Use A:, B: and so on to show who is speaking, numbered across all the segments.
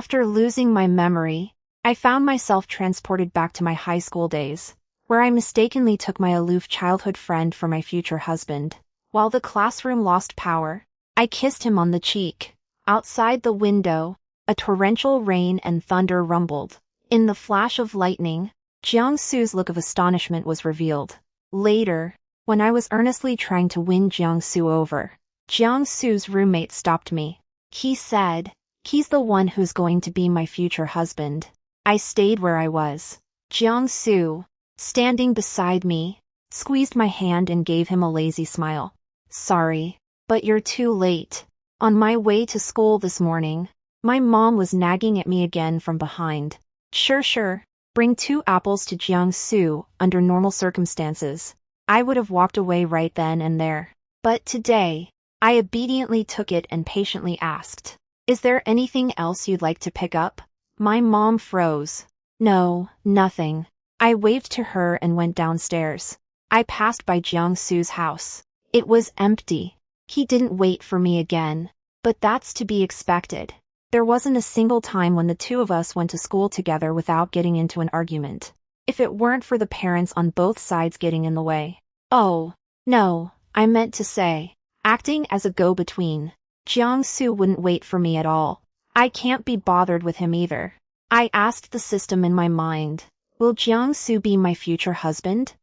A: After losing my memory, I found myself transported back to my high school days, where I mistakenly took my aloof childhood friend for my future husband. While the classroom lost power, I kissed him on the cheek. Outside the window, a torrential rain and thunder rumbled. In the flash of lightning, Jiang Xu's look of astonishment was revealed. Later, when I was earnestly trying to win Jiang Xu over, Jiang Xu's roommate stopped me. He said, "He's the one who's going to be my future husband." I stayed where I was. Jiang Xu, standing beside me, squeezed my hand and gave him a lazy smile. "Sorry, but you're too late." On my way to school this morning, my mom was nagging at me again from behind. Sure, bring 2 apples to Jiang Xu. Under normal circumstances, I would have walked away right then and there. But today, I obediently took it and patiently asked, "Is there anything else you'd like to pick up?" My mom froze. "No, nothing." I waved to her and went downstairs. I passed by Jiang Xu's house. It was empty. He didn't wait for me again. But that's to be expected. There wasn't a single time when the two of us went to school together without getting into an argument. If it weren't for the parents on both sides getting in the way. Oh, no, I meant to say, acting as a go-between. Jiang Xu wouldn't wait for me at all. I can't be bothered with him either. I asked the system in my mind, will Jiang Xu be my future husband?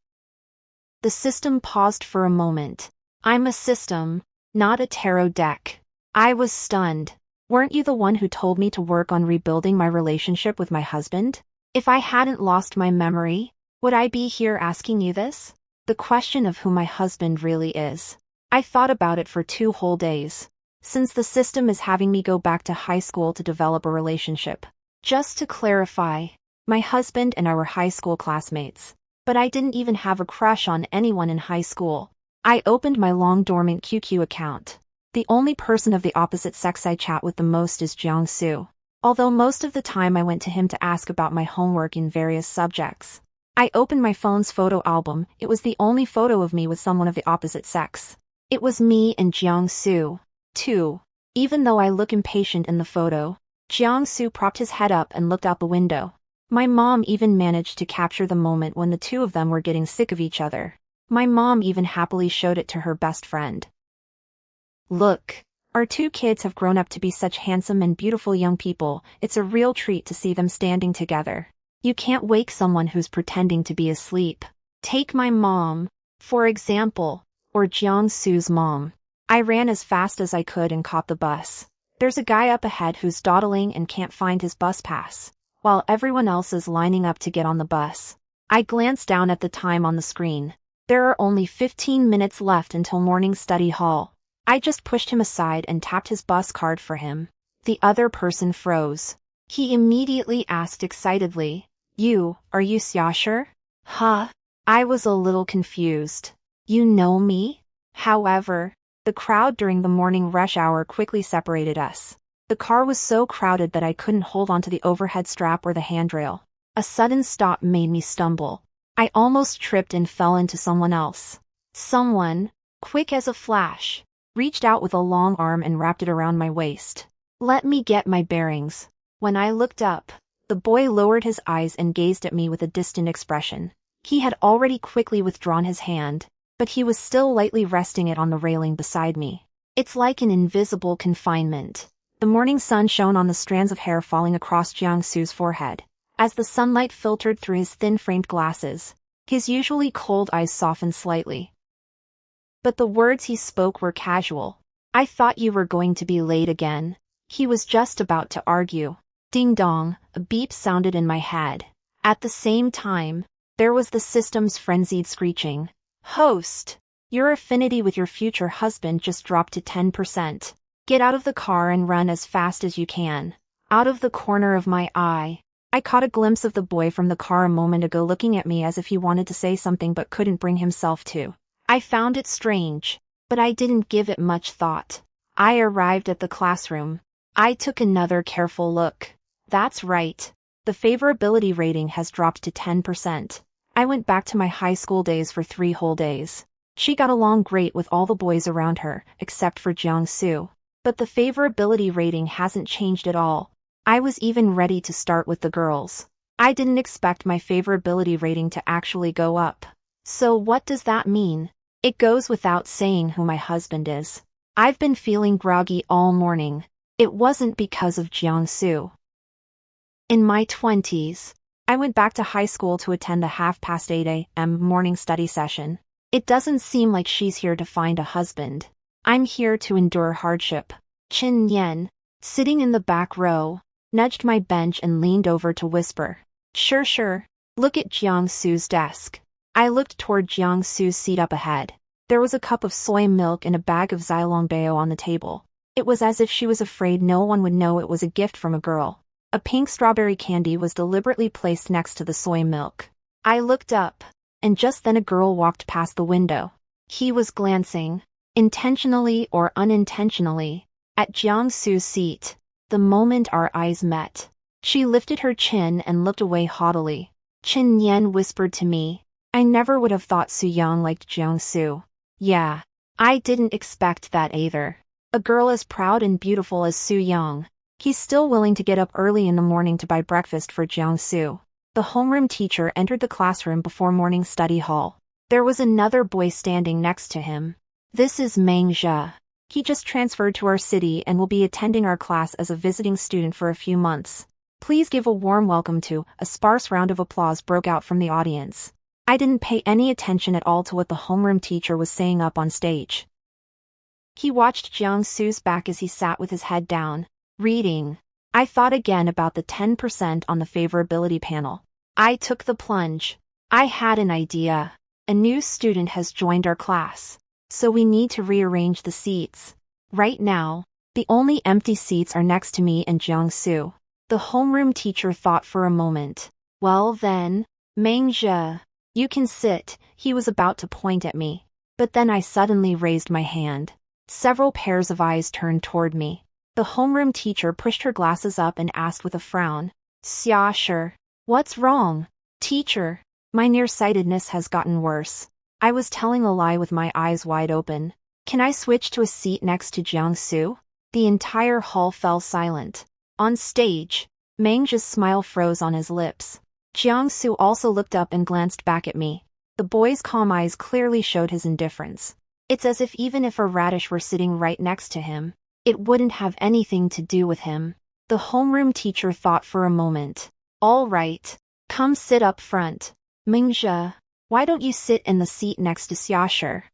A: The system paused for a moment. I'm a system, not a tarot deck. I was stunned. Weren't you the one who told me to work on rebuilding my relationship with my husband? If I hadn't lost my memory, would I be here asking you this? The question of who my husband really is. I thought about it for 2 whole days. Since the system is having me go back to high school to develop a relationship. Just to clarify, my husband and I were high school classmates. But I didn't even have a crush on anyone in high school. I opened my long-dormant QQ account. The only person of the opposite sex I chat with the most is Jiang Xu. Although most of the time I went to him to ask about my homework in various subjects. I opened my phone's photo album. It was the only photo of me with someone of the opposite sex. It was me and Jiang Xu, too. Even though I look impatient in the photo, Jiang Xu propped his head up and looked out the window. My mom even managed to capture the moment when the two of them were getting sick of each other. My mom even happily showed it to her best friend. Look, our 2 kids have grown up to be such handsome and beautiful young people. It's a real treat to see them standing together. You can't wake someone who's pretending to be asleep. Take my mom, for example, or Jiang Xu's mom. I ran as fast as I could and caught the bus. There's a guy up ahead who's dawdling and can't find his bus pass, while everyone else is lining up to get on the bus. I glanced down at the time on the screen. There are only 15 minutes left until morning study hall. I just pushed him aside and tapped his bus card for him. The other person froze. He immediately asked excitedly, are you Xiaosher? Huh? I was a little confused. You know me? However, the crowd during the morning rush hour quickly separated us. The car was so crowded that I couldn't hold onto the overhead strap or the handrail. A sudden stop made me stumble. I almost tripped and fell into someone else. Someone, quick as a flash, reached out with a long arm and wrapped it around my waist. Let me get my bearings. When I looked up, the boy lowered his eyes and gazed at me with a distant expression. He had already quickly withdrawn his hand, but he was still lightly resting it on the railing beside me. It's like an invisible confinement. The morning sun shone on the strands of hair falling across Jiang Xu's forehead. As the sunlight filtered through his thin-framed glasses, his usually cold eyes softened slightly. But the words he spoke were casual. I thought you were going to be late again. He was just about to argue. Ding dong, a beep sounded in my head. At the same time, there was the system's frenzied screeching. Host, your affinity with your future husband just dropped to 10%. Get out of the car and run as fast as you can. Out of the corner of my eye, I caught a glimpse of the boy from the car a moment ago looking at me as if he wanted to say something but couldn't bring himself to. I found it strange, but I didn't give it much thought. I arrived at the classroom. I took another careful look. That's right. The favorability rating has dropped to 10%. I went back to my high school days for 3 whole days. She got along great with all the boys around her, except for Jiang Xu. But the favorability rating hasn't changed at all. I was even ready to start with the girls. I didn't expect my favorability rating to actually go up. So what does that mean? It goes without saying who my husband is. I've been feeling groggy all morning. It wasn't because of Jiang Xu. In my 20s, I went back to high school to attend the 8:30 a.m. morning study session. It doesn't seem like she's here to find a husband. I'm here to endure hardship. Qin Yan, sitting in the back row, nudged my bench and leaned over to whisper. Sure. Look at Jiang Xu's desk. I looked toward Jiang Xu's seat up ahead. There was a cup of soy milk and a bag of xilongbao on the table. It was as if she was afraid no one would know it was a gift from a girl. A pink strawberry candy was deliberately placed next to the soy milk. I looked up, and just then a girl walked past the window. He was glancing, intentionally or unintentionally, at Jiang Xu's seat. The moment our eyes met, she lifted her chin and looked away haughtily. Qin Yan whispered to me, I never would have thought Su Yang liked Jiang Xu. Yeah, I didn't expect that either. A girl as proud and beautiful as Su Yang. He's still willing to get up early in the morning to buy breakfast for Jiang Xu. The homeroom teacher entered the classroom before morning study hall. There was another boy standing next to him. This is Meng Zhe. He just transferred to our city and will be attending our class as a visiting student for a few months. Please give a warm welcome to. A sparse round of applause broke out from the audience. I didn't pay any attention at all to what the homeroom teacher was saying up on stage. He watched Jiang Xu's back as he sat with his head down, reading. I thought again about the 10% on the favorability panel. I took the plunge. I had an idea. A new student has joined our class, so we need to rearrange the seats. Right now, the only empty seats are next to me and Jiang Xu. The homeroom teacher thought for a moment. Well then, Meng Zhe, you can sit. He was about to point at me, but then I suddenly raised my hand. Several pairs of eyes turned toward me. The homeroom teacher pushed her glasses up and asked with a frown. Xia Shi, what's wrong? Teacher, my nearsightedness has gotten worse. I was telling a lie with my eyes wide open. Can I switch to a seat next to Jiang Xu? The entire hall fell silent. On stage, Meng Zhe's smile froze on his lips. Jiang Xu also looked up and glanced back at me. The boy's calm eyes clearly showed his indifference. It's as if even if a radish were sitting right next to him, it wouldn't have anything to do with him. The homeroom teacher thought for a moment. All right, come sit up front. Meng Zhe, why don't you sit in the seat next to Xia Shi?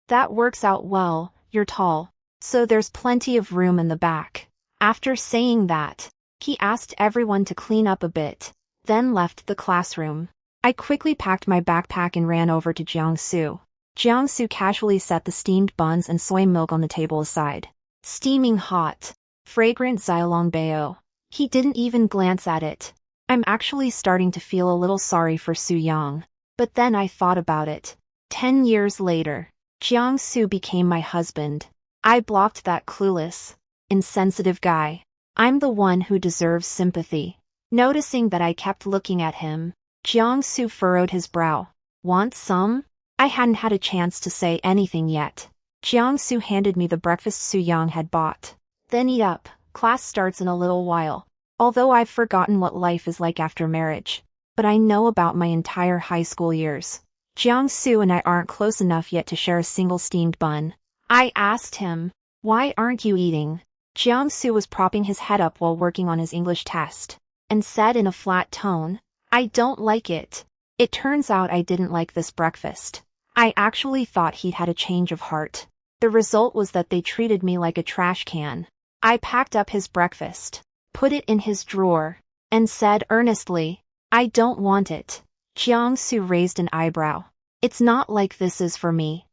A: That works out well, you're tall, so there's plenty of room in the back. After saying that, he asked everyone to clean up a bit, then left the classroom. I quickly packed my backpack and ran over to Jiang Xu. Jiang Xu casually set the steamed buns and soy milk on the table aside. Steaming hot, fragrant xilongbao. He didn't even glance at it. I'm actually starting to feel a little sorry for Su Yang. But then I thought about it. 10 years later, Jiang Xu became my husband. I blocked that clueless, insensitive guy. I'm the one who deserves sympathy. Noticing that I kept looking at him, Jiang Xu furrowed his brow. Want some? I hadn't had a chance to say anything yet. Jiang Xu handed me the breakfast Su Yang had bought. Then eat up, class starts in a little while. Although I've forgotten what life is like after marriage. But I know about my entire high school years. Jiang Xu and I aren't close enough yet to share a single steamed bun. I asked him, why aren't you eating? Jiang Xu was propping his head up while working on his English test, and said in a flat tone, I don't like it. It turns out I didn't like this breakfast. I actually thought he'd had a change of heart. The result was that they treated me like a trash can. I packed up his breakfast, put it in his drawer, and said earnestly, I don't want it. Jiang Xu raised an eyebrow. It's not like this is for me.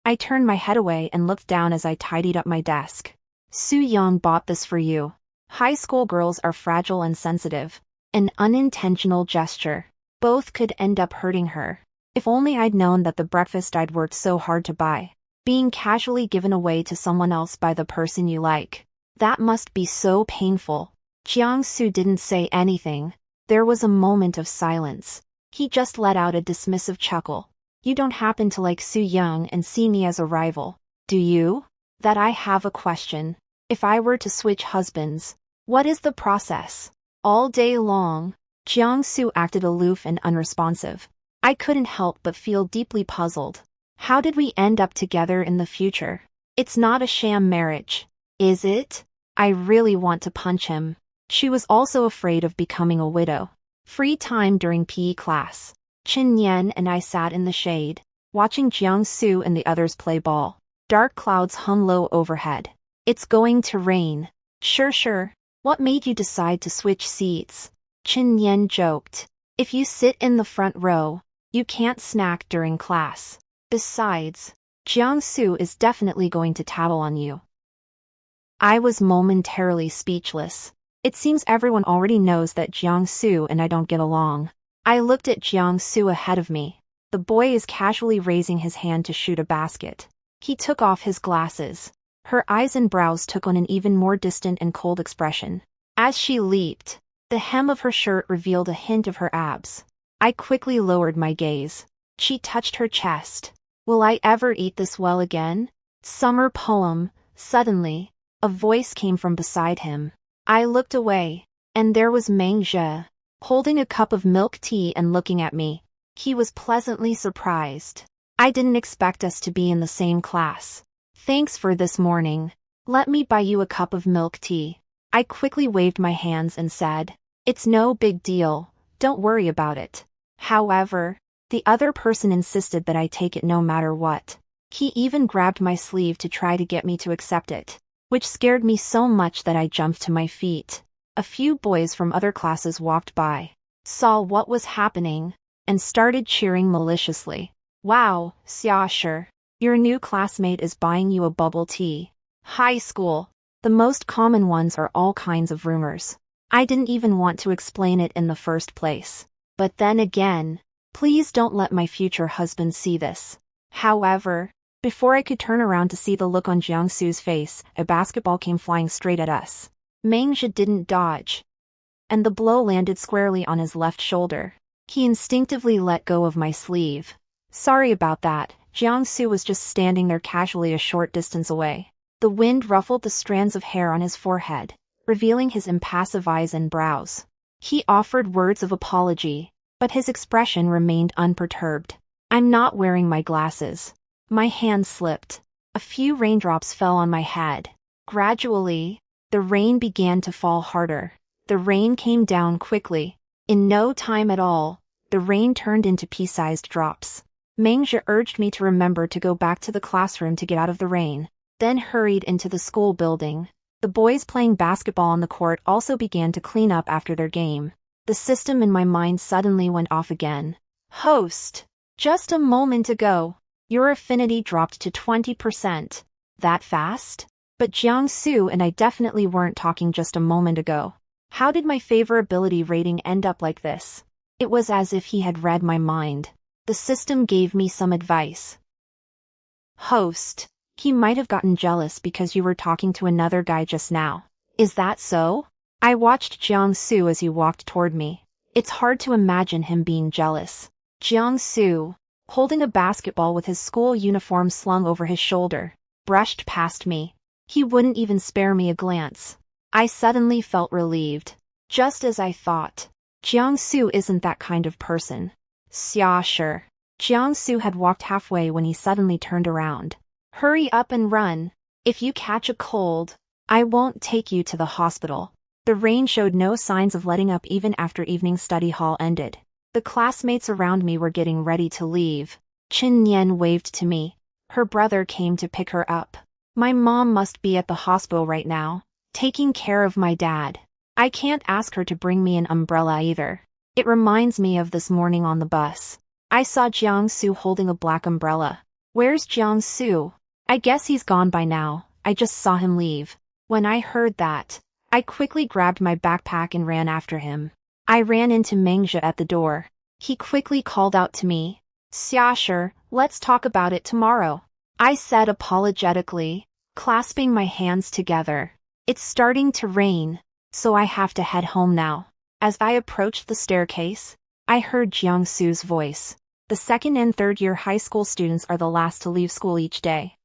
A: I turned my head away and looked down as I tidied up my desk. Su Yang bought this for you. High school girls are fragile and sensitive. An unintentional gesture. Both could end up hurting her. If only I'd known that the breakfast I'd worked so hard to buy, being casually given away to someone else by the person you like. That must be so painful. Jiang Xu didn't say anything. There was a moment of silence. He just let out a dismissive chuckle. You don't happen to like Su Yang and see me as a rival, do you? That I have a question. If I were to switch husbands, What is the process? All day long, Jiang Xu acted aloof and unresponsive. I couldn't help but feel deeply puzzled. How did we end up together in the future? It's not a sham marriage, is it? I really want to punch him. She was also afraid of becoming a widow. Free time during PE class. Qin Yan and I sat in the shade, watching Jiang Xu and the others play ball. Dark clouds hung low overhead. It's going to rain. Sure. What made you decide to switch seats? Qin Yan joked. If you sit in the front row, you can't snack during class. Besides, Jiang Xu is definitely going to tattle on you. I was momentarily speechless. It seems everyone already knows that Jiang Xu and I don't get along. I looked at Jiang Xu ahead of me. The boy is casually raising his hand to shoot a basket. He took off his glasses. Her eyes and brows took on an even more distant and cold expression. As she leaped, the hem of her shirt revealed a hint of her abs. I quickly lowered my gaze. She touched her chest. Will I ever eat this well again? Summer poem. Suddenly, a voice came from beside him. I looked away, and there was Mengzhe, holding a cup of milk tea and looking at me. He was pleasantly surprised. I didn't expect us to be in the same class. Thanks for this morning. Let me buy you a cup of milk tea. I quickly waved my hands and said, it's no big deal, don't worry about it. However, the other person insisted that I take it no matter what. He even grabbed my sleeve to try to get me to accept it, which scared me so much that I jumped to my feet. A few boys from other classes walked by, saw what was happening, and started cheering maliciously. Wow, Xiashi, your new classmate is buying you a bubble tea. High school. The most common ones are all kinds of rumors. I didn't even want to explain it in the first place. But then again, please don't let my future husband see this. However, before I could turn around to see the look on Jiang Xu's face, a basketball came flying straight at us. Mengzhe didn't dodge, and the blow landed squarely on his left shoulder. He instinctively let go of my sleeve. Sorry about that. Jiang Xu was just standing there casually a short distance away. The wind ruffled the strands of hair on his forehead, revealing his impassive eyes and brows. He offered words of apology, but his expression remained unperturbed. I'm not wearing my glasses. My hand slipped. A few raindrops fell on my head. Gradually, the rain began to fall harder. The rain came down quickly. In no time at all, the rain turned into pea-sized drops. Mengzhe urged me to remember to go back to the classroom to get out of the rain, then hurried into the school building. The boys playing basketball on the court also began to clean up after their game. The system in my mind suddenly went off again. Host! Just a moment ago, your affinity dropped to 20%. That fast? But Jiang Xu and I definitely weren't talking just a moment ago. How did my favorability rating end up like this? It was as if he had read my mind. The system gave me some advice. Host, he might have gotten jealous because you were talking to another guy just now. Is that so? I watched Jiang Xu as he walked toward me. It's hard to imagine him being jealous. Jiang Xu, holding a basketball with his school uniform slung over his shoulder, brushed past me. He wouldn't even spare me a glance. I suddenly felt relieved. Just as I thought. Jiang Xu isn't that kind of person. Xiashi. Jiang Xu had walked halfway when he suddenly turned around. Hurry up and run. If you catch a cold, I won't take you to the hospital. The rain showed no signs of letting up even after evening study hall ended. The classmates around me were getting ready to leave. Qin Yan waved to me. Her brother came to pick her up. My mom must be at the hospital right now, taking care of my dad. I can't ask her to bring me an umbrella either. It reminds me of this morning on the bus. I saw Jiang Xu holding a black umbrella. Where's Jiang Xu? I guess he's gone by now. I just saw him leave. When I heard that, I quickly grabbed my backpack and ran after him. I ran into Mengzhe at the door. He quickly called out to me. Xiashi, let's talk about it tomorrow. I said apologetically, clasping my hands together. It's starting to rain, so I have to head home now. As I approached the staircase, I heard Jiang Xu's voice. The second and third year high school students are the last to leave school each day.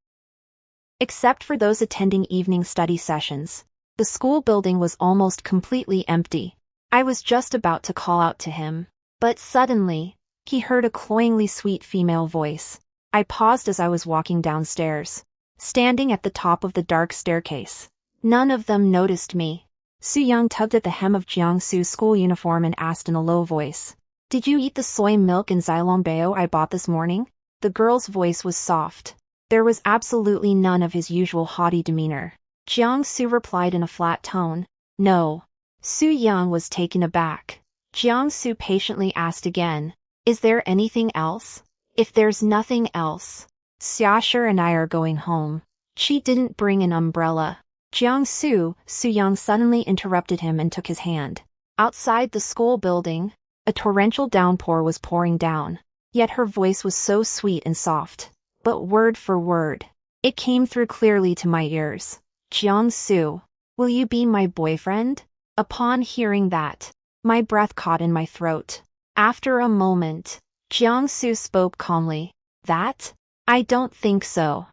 A: Except for those attending evening study sessions. The school building was almost completely empty. I was just about to call out to him. But suddenly, he heard a cloyingly sweet female voice. I paused as I was walking downstairs, standing at the top of the dark staircase. None of them noticed me. Su Yang tugged at the hem of Jiang Xu's school uniform and asked in a low voice, "Did you eat the soy milk and xylombeo I bought this morning?" The girl's voice was soft. There was absolutely none of his usual haughty demeanor. Jiang Xu replied in a flat tone, "No." Su Yang was taken aback. Jiang Xu patiently asked again, "Is there anything else?" "If there's nothing else, Xiaoshi and I are going home." She didn't bring an umbrella. Jiang Xu, Su Yang suddenly interrupted him and took his hand. Outside the school building, a torrential downpour was pouring down. Yet her voice was so sweet and soft. But word for word, it came through clearly to my ears. "Jiang Xu, will you be my boyfriend?" Upon hearing that, my breath caught in my throat. After a moment, Jiang Xu spoke calmly. "That? I don't think so."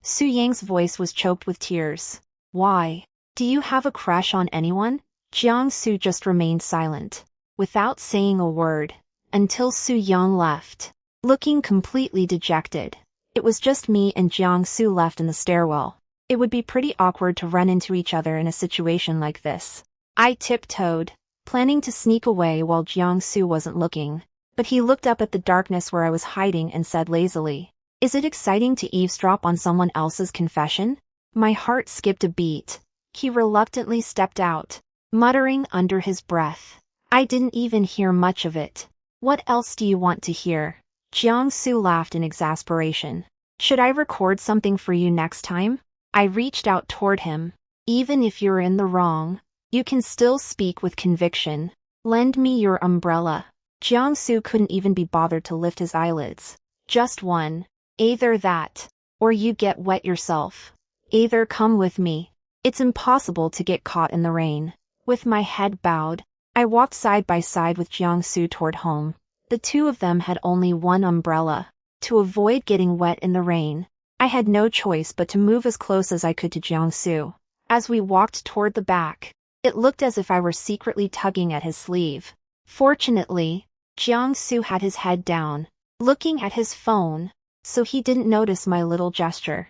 A: Su Yang's voice was choked with tears. "Why? Do you have a crush on anyone?" Jiang Xu just remained silent, without saying a word, until Su Yang left, looking completely dejected. It was just me and Jiang Xu left in the stairwell. It would be pretty awkward to run into each other in a situation like this. I tiptoed, planning to sneak away while Jiang Xu wasn't looking, but he looked up at the darkness where I was hiding and said lazily, "Is it exciting to eavesdrop on someone else's confession?" My heart skipped a beat. He reluctantly stepped out, muttering under his breath, "I didn't even hear much of it." "What else do you want to hear?" Jiang Xu laughed in exasperation. "Should I record something for you next time?" I reached out toward him. "Even if you're in the wrong, you can still speak with conviction. Lend me your umbrella." Jiang Xu couldn't even be bothered to lift his eyelids. "Just one. Either that, or you get wet yourself. Either come with me. It's impossible to get caught in the rain." With my head bowed, I walked side by side with Jiang Xu toward home. The two of them had only one umbrella. To avoid getting wet in the rain, I had no choice but to move as close as I could to Jiang Xu. As we walked toward the back, it looked as if I were secretly tugging at his sleeve. Fortunately, Jiang Xu had his head down, looking at his phone, so he didn't notice my little gesture.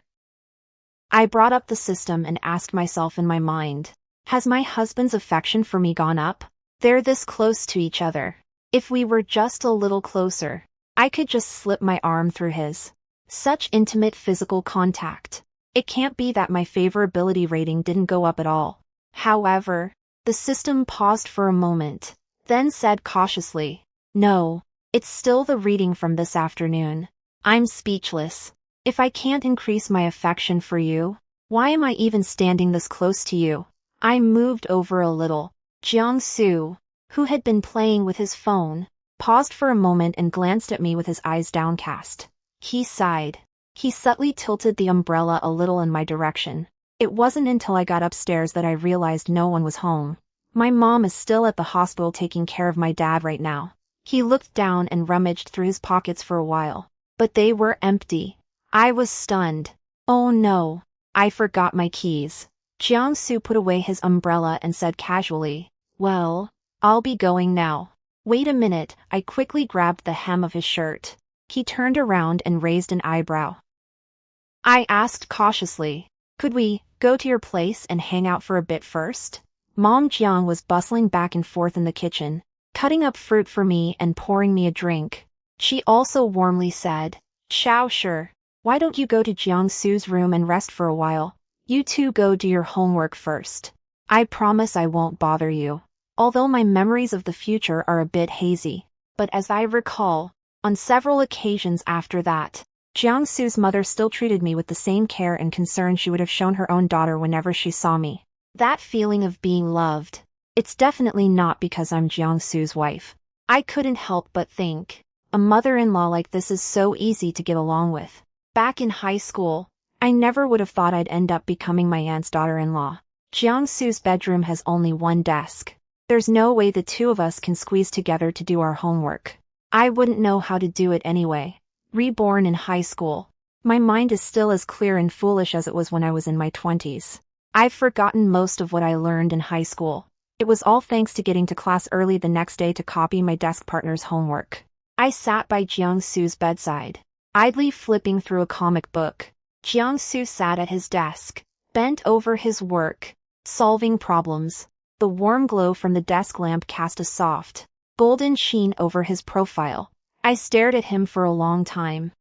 A: I brought up the system and asked myself in my mind, has my husband's affection for me gone up? They're this close to each other. If we were just a little closer, I could just slip my arm through his. Such intimate physical contact. It can't be that my favorability rating didn't go up at all. However, the system paused for a moment, then said cautiously, "No, it's still the reading from this afternoon." I'm speechless. If I can't increase my affection for you, why am I even standing this close to you? I moved over a little. Jiang Xu, who had been playing with his phone, paused for a moment and glanced at me with his eyes downcast. He sighed. He subtly tilted the umbrella a little in my direction. It wasn't until I got upstairs that I realized no one was home. My mom is still at the hospital taking care of my dad right now. He looked down and rummaged through his pockets for a while, but they were empty. I was stunned. "Oh no, I forgot my keys." Jiang Xu put away his umbrella and said casually, "Well, I'll be going now." "Wait a minute," I quickly grabbed the hem of his shirt. He turned around and raised an eyebrow. I asked cautiously, "Could we go to your place and hang out for a bit first?" Mom Jiang was bustling back and forth in the kitchen, cutting up fruit for me and pouring me a drink. She also warmly said, "Xiao Shi, why don't you go to Jiang Xu's room and rest for a while? You two go do your homework first. I promise I won't bother you." Although my memories of the future are a bit hazy, but as I recall, on several occasions after that, Jiang Xu's mother still treated me with the same care and concern she would have shown her own daughter whenever she saw me. That feeling of being loved. It's definitely not because I'm Jiang Xu's wife. I couldn't help but think, a mother-in-law like this is so easy to get along with. Back in high school, I never would have thought I'd end up becoming my aunt's daughter-in-law. Jiang Xu's bedroom has only one desk. There's no way the two of us can squeeze together to do our homework. I wouldn't know how to do it anyway. Reborn in high school. My mind is still as clear and foolish as it was when I was in my 20s. I've forgotten most of what I learned in high school. It was all thanks to getting to class early the next day to copy my desk partner's homework. I sat by Jiang Xu's bedside, idly flipping through a comic book. Jiang Xu sat at his desk, bent over his work, solving problems. The warm glow from the desk lamp cast a soft, golden sheen over his profile. I stared at him for a long time,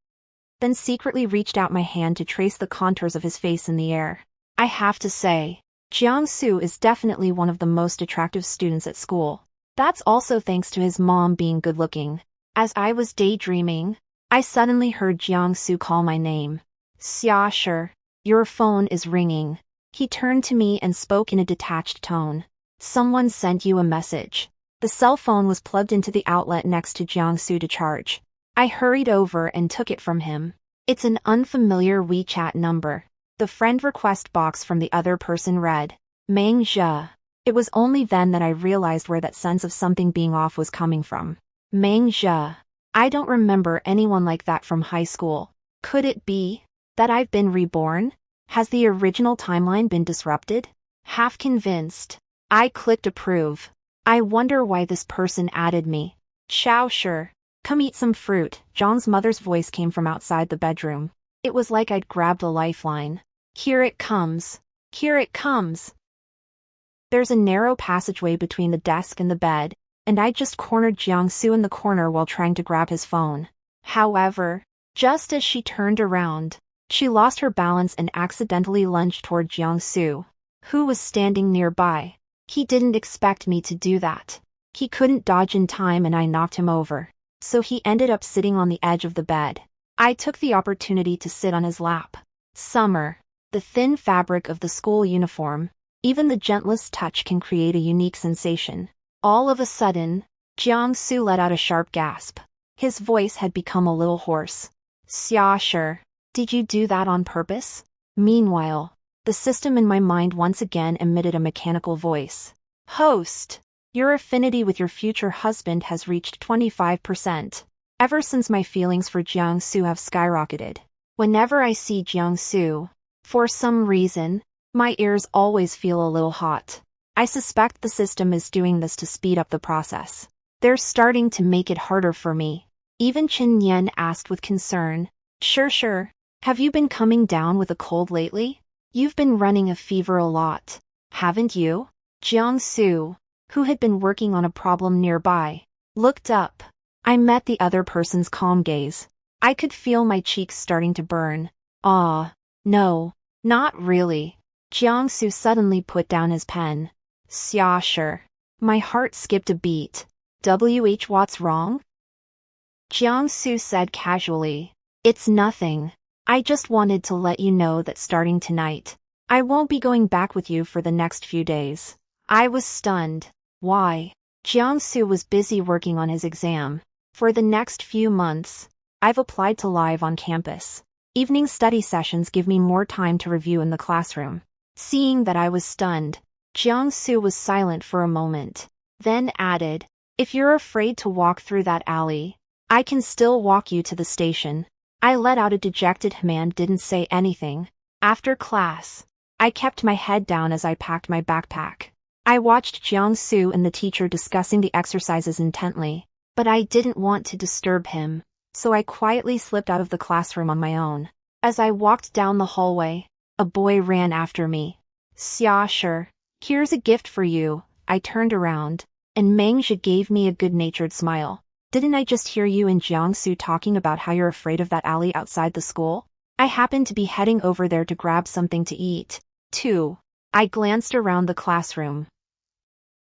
A: then secretly reached out my hand to trace the contours of his face in the air. I have to say, Jiang Xu is definitely one of the most attractive students at school. That's also thanks to his mom being good-looking. As I was daydreaming, I suddenly heard Jiang Xu call my name. Xia, your phone is ringing. He turned to me and spoke in a detached tone. Someone sent you a message. The cell phone was plugged into the outlet next to Jiang Xu to charge. I hurried over and took it from him. It's an unfamiliar WeChat number. The friend request box from the other person read, Meng Zhe. It was only then that I realized where that sense of something being off was coming from. Meng Zhe. I don't remember anyone like that from high school. Could it be that I've been reborn? Has the original timeline been disrupted? Half convinced, I clicked approve. I wonder why this person added me. Sure. Come eat some fruit. John's mother's voice came from outside the bedroom. It was like I'd grabbed a lifeline. Here it comes. Here it comes. There's a narrow passageway between the desk and the bed, and I just cornered Jiang Xu in the corner while trying to grab his phone. However, just as she turned around, she lost her balance and accidentally lunged toward Jiang Xu, who was standing nearby. He didn't expect me to do that. He couldn't dodge in time and I knocked him over, so he ended up sitting on the edge of the bed. I took the opportunity to sit on his lap. Summer. The thin fabric of the school uniform, even the gentlest touch can create a unique sensation. All of a sudden, Jiang Xu let out a sharp gasp. His voice had become a little hoarse. Xia, did you do that on purpose? Meanwhile, the system in my mind once again emitted a mechanical voice. Host, your affinity with your future husband has reached 25%. Ever since my feelings for Jiang Xu have skyrocketed. Whenever I see Jiang Xu, for some reason, my ears always feel a little hot. I suspect the system is doing this to speed up the process. They're starting to make it harder for me. Even Chen Yan asked with concern. Sure. Have you been coming down with a cold lately? You've been running a fever a lot, haven't you? Jiang Xu, who had been working on a problem nearby, looked up. I met the other person's calm gaze. I could feel my cheeks starting to burn. No, not really. Jiang Xu suddenly put down his pen. Xia. My heart skipped a beat. What's wrong? Jiang Xu said casually. It's nothing. I just wanted to let you know that starting tonight, I won't be going back with you for the next few days. I was stunned. Why? Jiang Xu was busy working on his exam. For the next few months, I've applied to live on campus. Evening study sessions give me more time to review in the classroom. Seeing that I was stunned, Jiang Xu was silent for a moment, then added, If you're afraid to walk through that alley, I can still walk you to the station. I let out a dejected and didn't say anything. After class, I kept my head down as I packed my backpack. I watched Jiang Xu and the teacher discussing the exercises intently, but I didn't want to disturb him, so I quietly slipped out of the classroom on my own. As I walked down the hallway, a boy ran after me. Xia, here's a gift for you. I turned around, and Meng Zhe gave me a good-natured smile. Didn't I just hear you and Jiang Xu talking about how you're afraid of that alley outside the school? I happened to be heading over there to grab something to eat, too. I glanced around the classroom.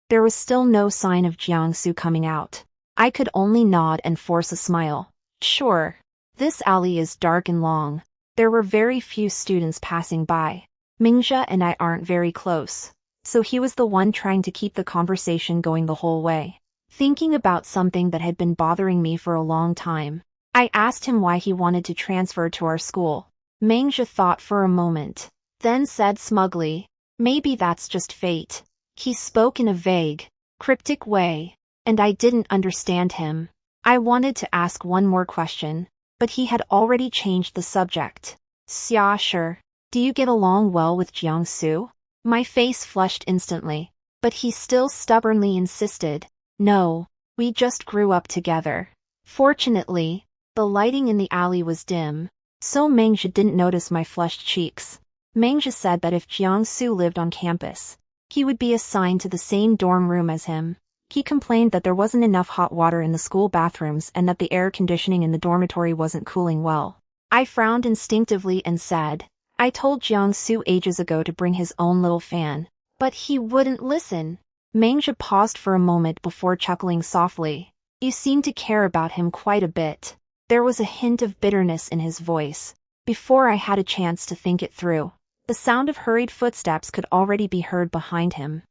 A: There was still no sign of Jiang Xu coming out. I could only nod and force a smile. Sure. This alley is dark and long. There were very few students passing by. Mingxia and I aren't very close, so he was the one trying to keep the conversation going the whole way. Thinking about something that had been bothering me for a long time, I asked him why he wanted to transfer to our school. Mingxia thought for a moment, then said smugly, Maybe that's just fate. He spoke in a vague, cryptic way, and I didn't understand him. I wanted to ask one more question, but he had already changed the subject. Xia, do you get along well with Jiang Xu? My face flushed instantly, but he still stubbornly insisted. No, we just grew up together. Fortunately, the lighting in the alley was dim, so Mengzhi didn't notice my flushed cheeks. Mengzhi said that if Jiang Xu lived on campus, he would be assigned to the same dorm room as him. He complained that there wasn't enough hot water in the school bathrooms and that the air conditioning in the dormitory wasn't cooling well. I frowned instinctively and said, I told Jiang Xu ages ago to bring his own little fan, but he wouldn't listen. Mengzhi paused for a moment before chuckling softly. You seem to care about him quite a bit. There was a hint of bitterness in his voice. Before I had a chance to think it through, the sound of hurried footsteps could already be heard behind him.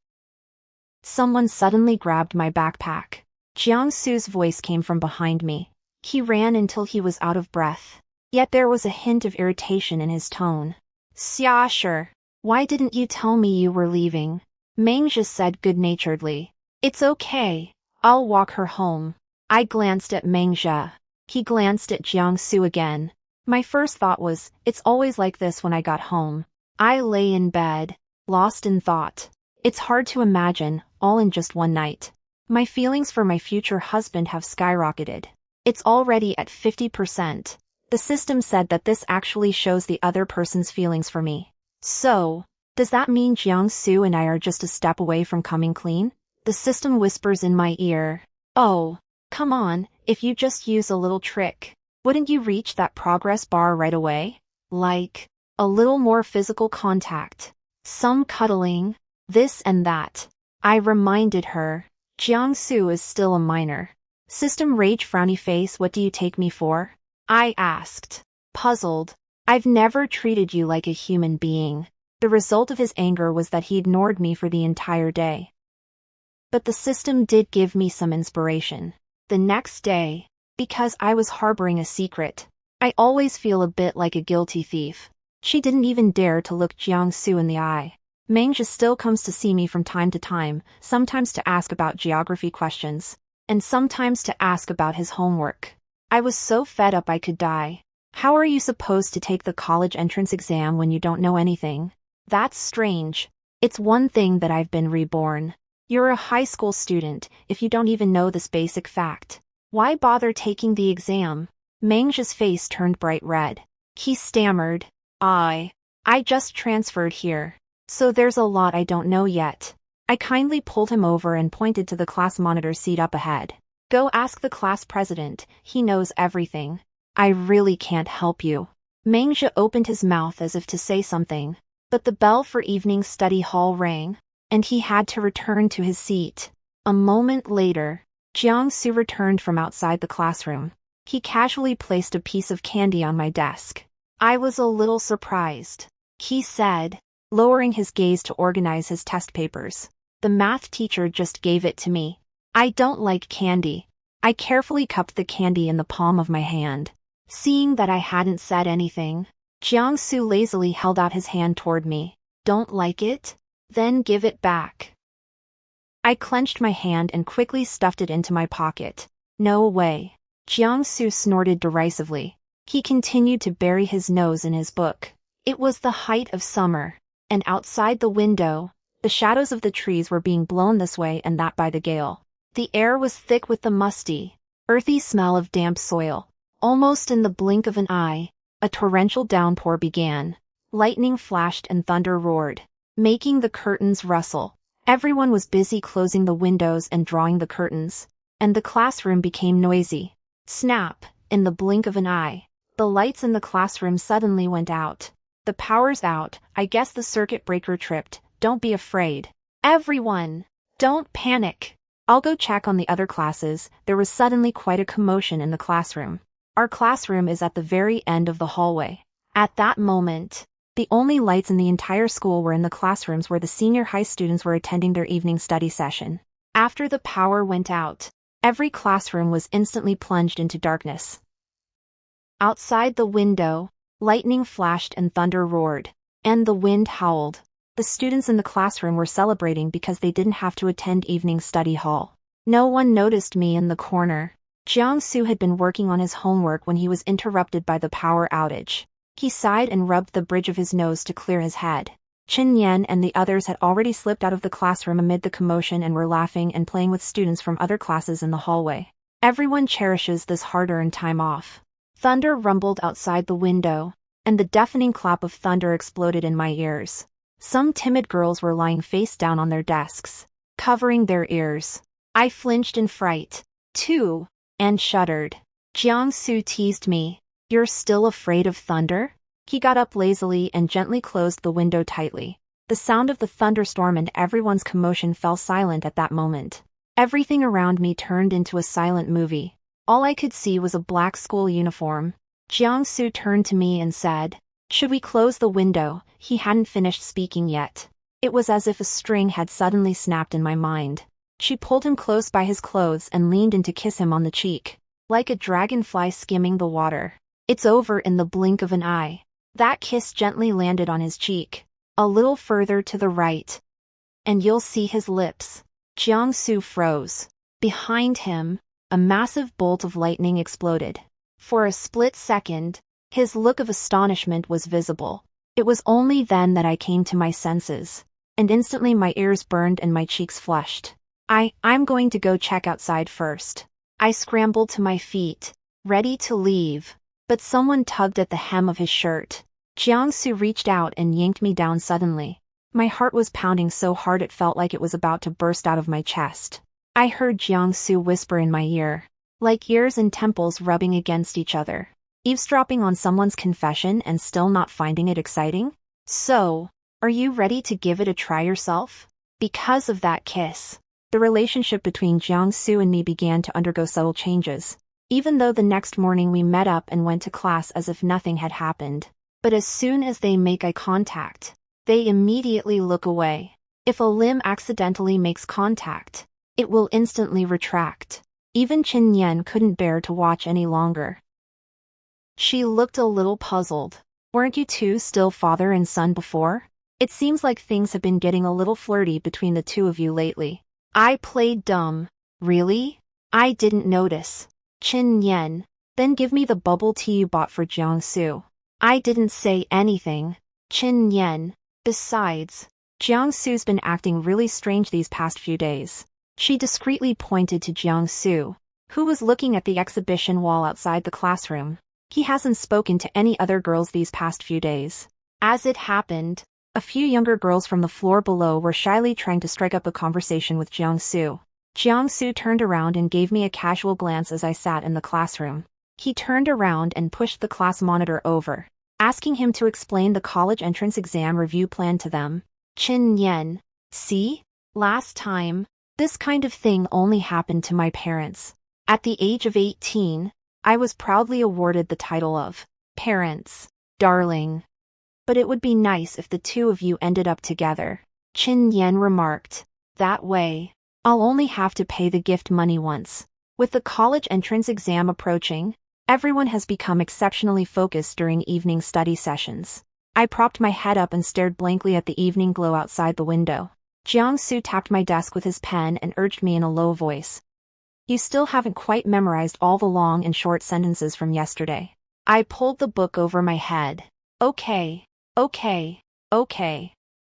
A: Someone suddenly grabbed my backpack. Jiang Xu's voice came from behind me. He ran until he was out of breath. Yet there was a hint of irritation in his tone. Xiashi, why didn't you tell me you were leaving? Mengzhi said good-naturedly. It's okay. I'll walk her home. I glanced at Mengzhi. He glanced at Jiang Xu again. My first thought was, it's always like this when I got home. I lay in bed, lost in thought. It's hard to imagine, all in just one night. My feelings for my future husband have skyrocketed. It's already at 50%. The system said that this actually shows the other person's feelings for me. So, does that mean Jiang Xu and I are just a step away from coming clean? The system whispers in my ear. Oh, come on, if you just use a little trick, wouldn't you reach that progress bar right away? Like, a little more physical contact, some cuddling, this and that. I reminded her. Jiang Xu is still a minor. System rage frowny face, what do you take me for? I asked, puzzled. I've never treated you like a human being. The result of his anger was that he ignored me for the entire day. But the system did give me some inspiration. The next day, because I was harboring a secret, I always feel a bit like a guilty thief. She didn't even dare to look Jiang Xu in the eye. Mengzhi still comes to see me from time to time, sometimes to ask about geography questions, and sometimes to ask about his homework. I was so fed up I could die. How are you supposed to take the college entrance exam when you don't know anything? That's strange. It's one thing that I've been reborn. You're a high school student if you don't even know this basic fact. Why bother taking the exam? Mengzhi's face turned bright red. He stammered. I just transferred here, so there's a lot I don't know yet. I kindly pulled him over and pointed to the class monitor seat up ahead. Go ask the class president, he knows everything. I really can't help you. Mengzhi opened his mouth as if to say something, but the bell for evening study hall rang, and he had to return to his seat. A moment later, Jiang Xu returned from outside the classroom. He casually placed a piece of candy on my desk. I was a little surprised. He said, lowering his gaze to organize his test papers. The math teacher just gave it to me. I don't like candy. I carefully cupped the candy in the palm of my hand. Seeing that I hadn't said anything, Jiang Xu lazily held out his hand toward me. Don't like it? Then give it back. I clenched my hand and quickly stuffed it into my pocket. No way. Jiang Xu snorted derisively. He continued to bury his nose in his book. It was the height of summer, and outside the window, the shadows of the trees were being blown this way and that by the gale. The air was thick with the musty, earthy smell of damp soil. Almost in the blink of an eye, a torrential downpour began. Lightning flashed and thunder roared, making the curtains rustle. Everyone was busy closing the windows and drawing the curtains, and the classroom became noisy. Snap, in the blink of an eye, the lights in the classroom suddenly went out. The power's out, I guess the circuit breaker tripped. Don't be afraid. Everyone, don't panic. I'll go check on the other classes. There was suddenly quite a commotion in the classroom. Our classroom is at the very end of the hallway. At that moment, the only lights in the entire school were in the classrooms where the senior high students were attending their evening study session. After the power went out, every classroom was instantly plunged into darkness. Outside the window, lightning flashed and thunder roared, and the wind howled. The students in the classroom were celebrating because they didn't have to attend evening study hall. No one noticed me in the corner. Jiang Xu had been working on his homework when he was interrupted by the power outage. He sighed and rubbed the bridge of his nose to clear his head. Qin Yan and the others had already slipped out of the classroom amid the commotion and were laughing and playing with students from other classes in the hallway. Everyone cherishes this hard-earned time off. Thunder rumbled outside the window, and the deafening clap of thunder exploded in my ears. Some timid girls were lying face down on their desks, covering their ears. I flinched in fright, too, and shuddered. Jiang Xu teased me. "You're still afraid of thunder?" He got up lazily and gently closed the window tightly. The sound of the thunderstorm and everyone's commotion fell silent at that moment. Everything around me turned into a silent movie. All I could see was a black school uniform. Jiang Xu turned to me and said, "Should we close the window?" He hadn't finished speaking yet. It was as if a string had suddenly snapped in my mind. She pulled him close by his clothes and leaned in to kiss him on the cheek, like a dragonfly skimming the water. "It's over in the blink of an eye." That kiss gently landed on his cheek, a little further to the right. "And you'll see his lips." Jiang Xu froze. Behind him, a massive bolt of lightning exploded. For a split second, his look of astonishment was visible. It was only then that I came to my senses, and instantly my ears burned and my cheeks flushed. I'm going to go check outside first." I scrambled to my feet, ready to leave, but someone tugged at the hem of his shirt. Jiang Xu reached out and yanked me down suddenly. My heart was pounding so hard it felt like it was about to burst out of my chest. I heard Jiang Xu whisper in my ear, like ears and temples rubbing against each other. Eavesdropping on someone's confession and still not finding it exciting? "So, are you ready to give it a try yourself?" Because of that kiss, the relationship between Jiang Xu and me began to undergo subtle changes. Even though the next morning we met up and went to class as if nothing had happened. But as soon as they make eye contact, they immediately look away. If a limb accidentally makes contact, it will instantly retract. Even Qin Yan couldn't bear to watch any longer. She looked a little puzzled. "Weren't you two still father and son before? It seems like things have been getting a little flirty between the two of you lately." I played dumb. "Really? I didn't notice." Qin Yan, "Then give me the bubble tea you bought for Jiang Xu." I didn't say anything. Qin Yan, "Besides, Jiang Xu's been acting really strange these past few days." She discreetly pointed to Jiang Xu, who was looking at the exhibition wall outside the classroom. "He hasn't spoken to any other girls these past few days." As it happened, a few younger girls from the floor below were shyly trying to strike up a conversation with Jiang Xu. Jiang Xu turned around and gave me a casual glance as I sat in the classroom. He turned around and pushed the class monitor over, asking him to explain the college entrance exam review plan to them. Qin Yan, "See? Last time, this kind of thing only happened to my parents. At the age of 18, I was proudly awarded the title of Parents' Darling. But it would be nice if the two of you ended up together." Qin Yan remarked. "That way, I'll only have to pay the gift money once." With the college entrance exam approaching, everyone has become exceptionally focused during evening study sessions. I propped my head up and stared blankly at the evening glow outside the window. Jiang Xu tapped my desk with his pen and urged me in a low voice. "You still haven't quite memorized all the long and short sentences from yesterday." I pulled the book over my head. Okay.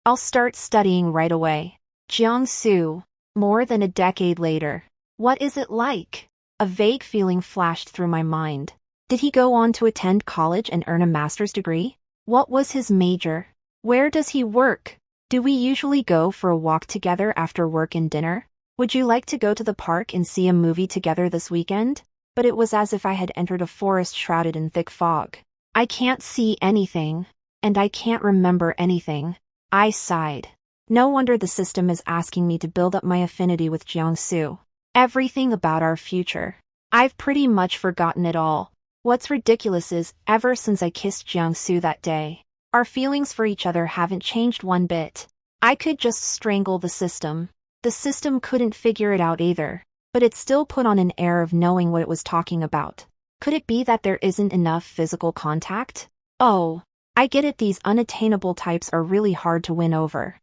A: I'll start studying right away." Jiang Xu, more than a decade later. What is it like? A vague feeling flashed through my mind. Did he go on to attend college and earn a master's degree? What was his major? Where does he work? Do we usually go for a walk together after work and dinner? Would you like to go to the park and see a movie together this weekend? But it was as if I had entered a forest shrouded in thick fog. I can't see anything, and I can't remember anything. I sighed. No wonder the system is asking me to build up my affinity with Jiang Xu. Everything about our future. I've pretty much forgotten it all. What's ridiculous is, ever since I kissed Jiang Xu that day, our feelings for each other haven't changed one bit. I could just strangle the system. The system couldn't figure it out either, but it still put on an air of knowing what it was talking about. Could it be that there isn't enough physical contact? Oh, I get it, these unattainable types are really hard to win over.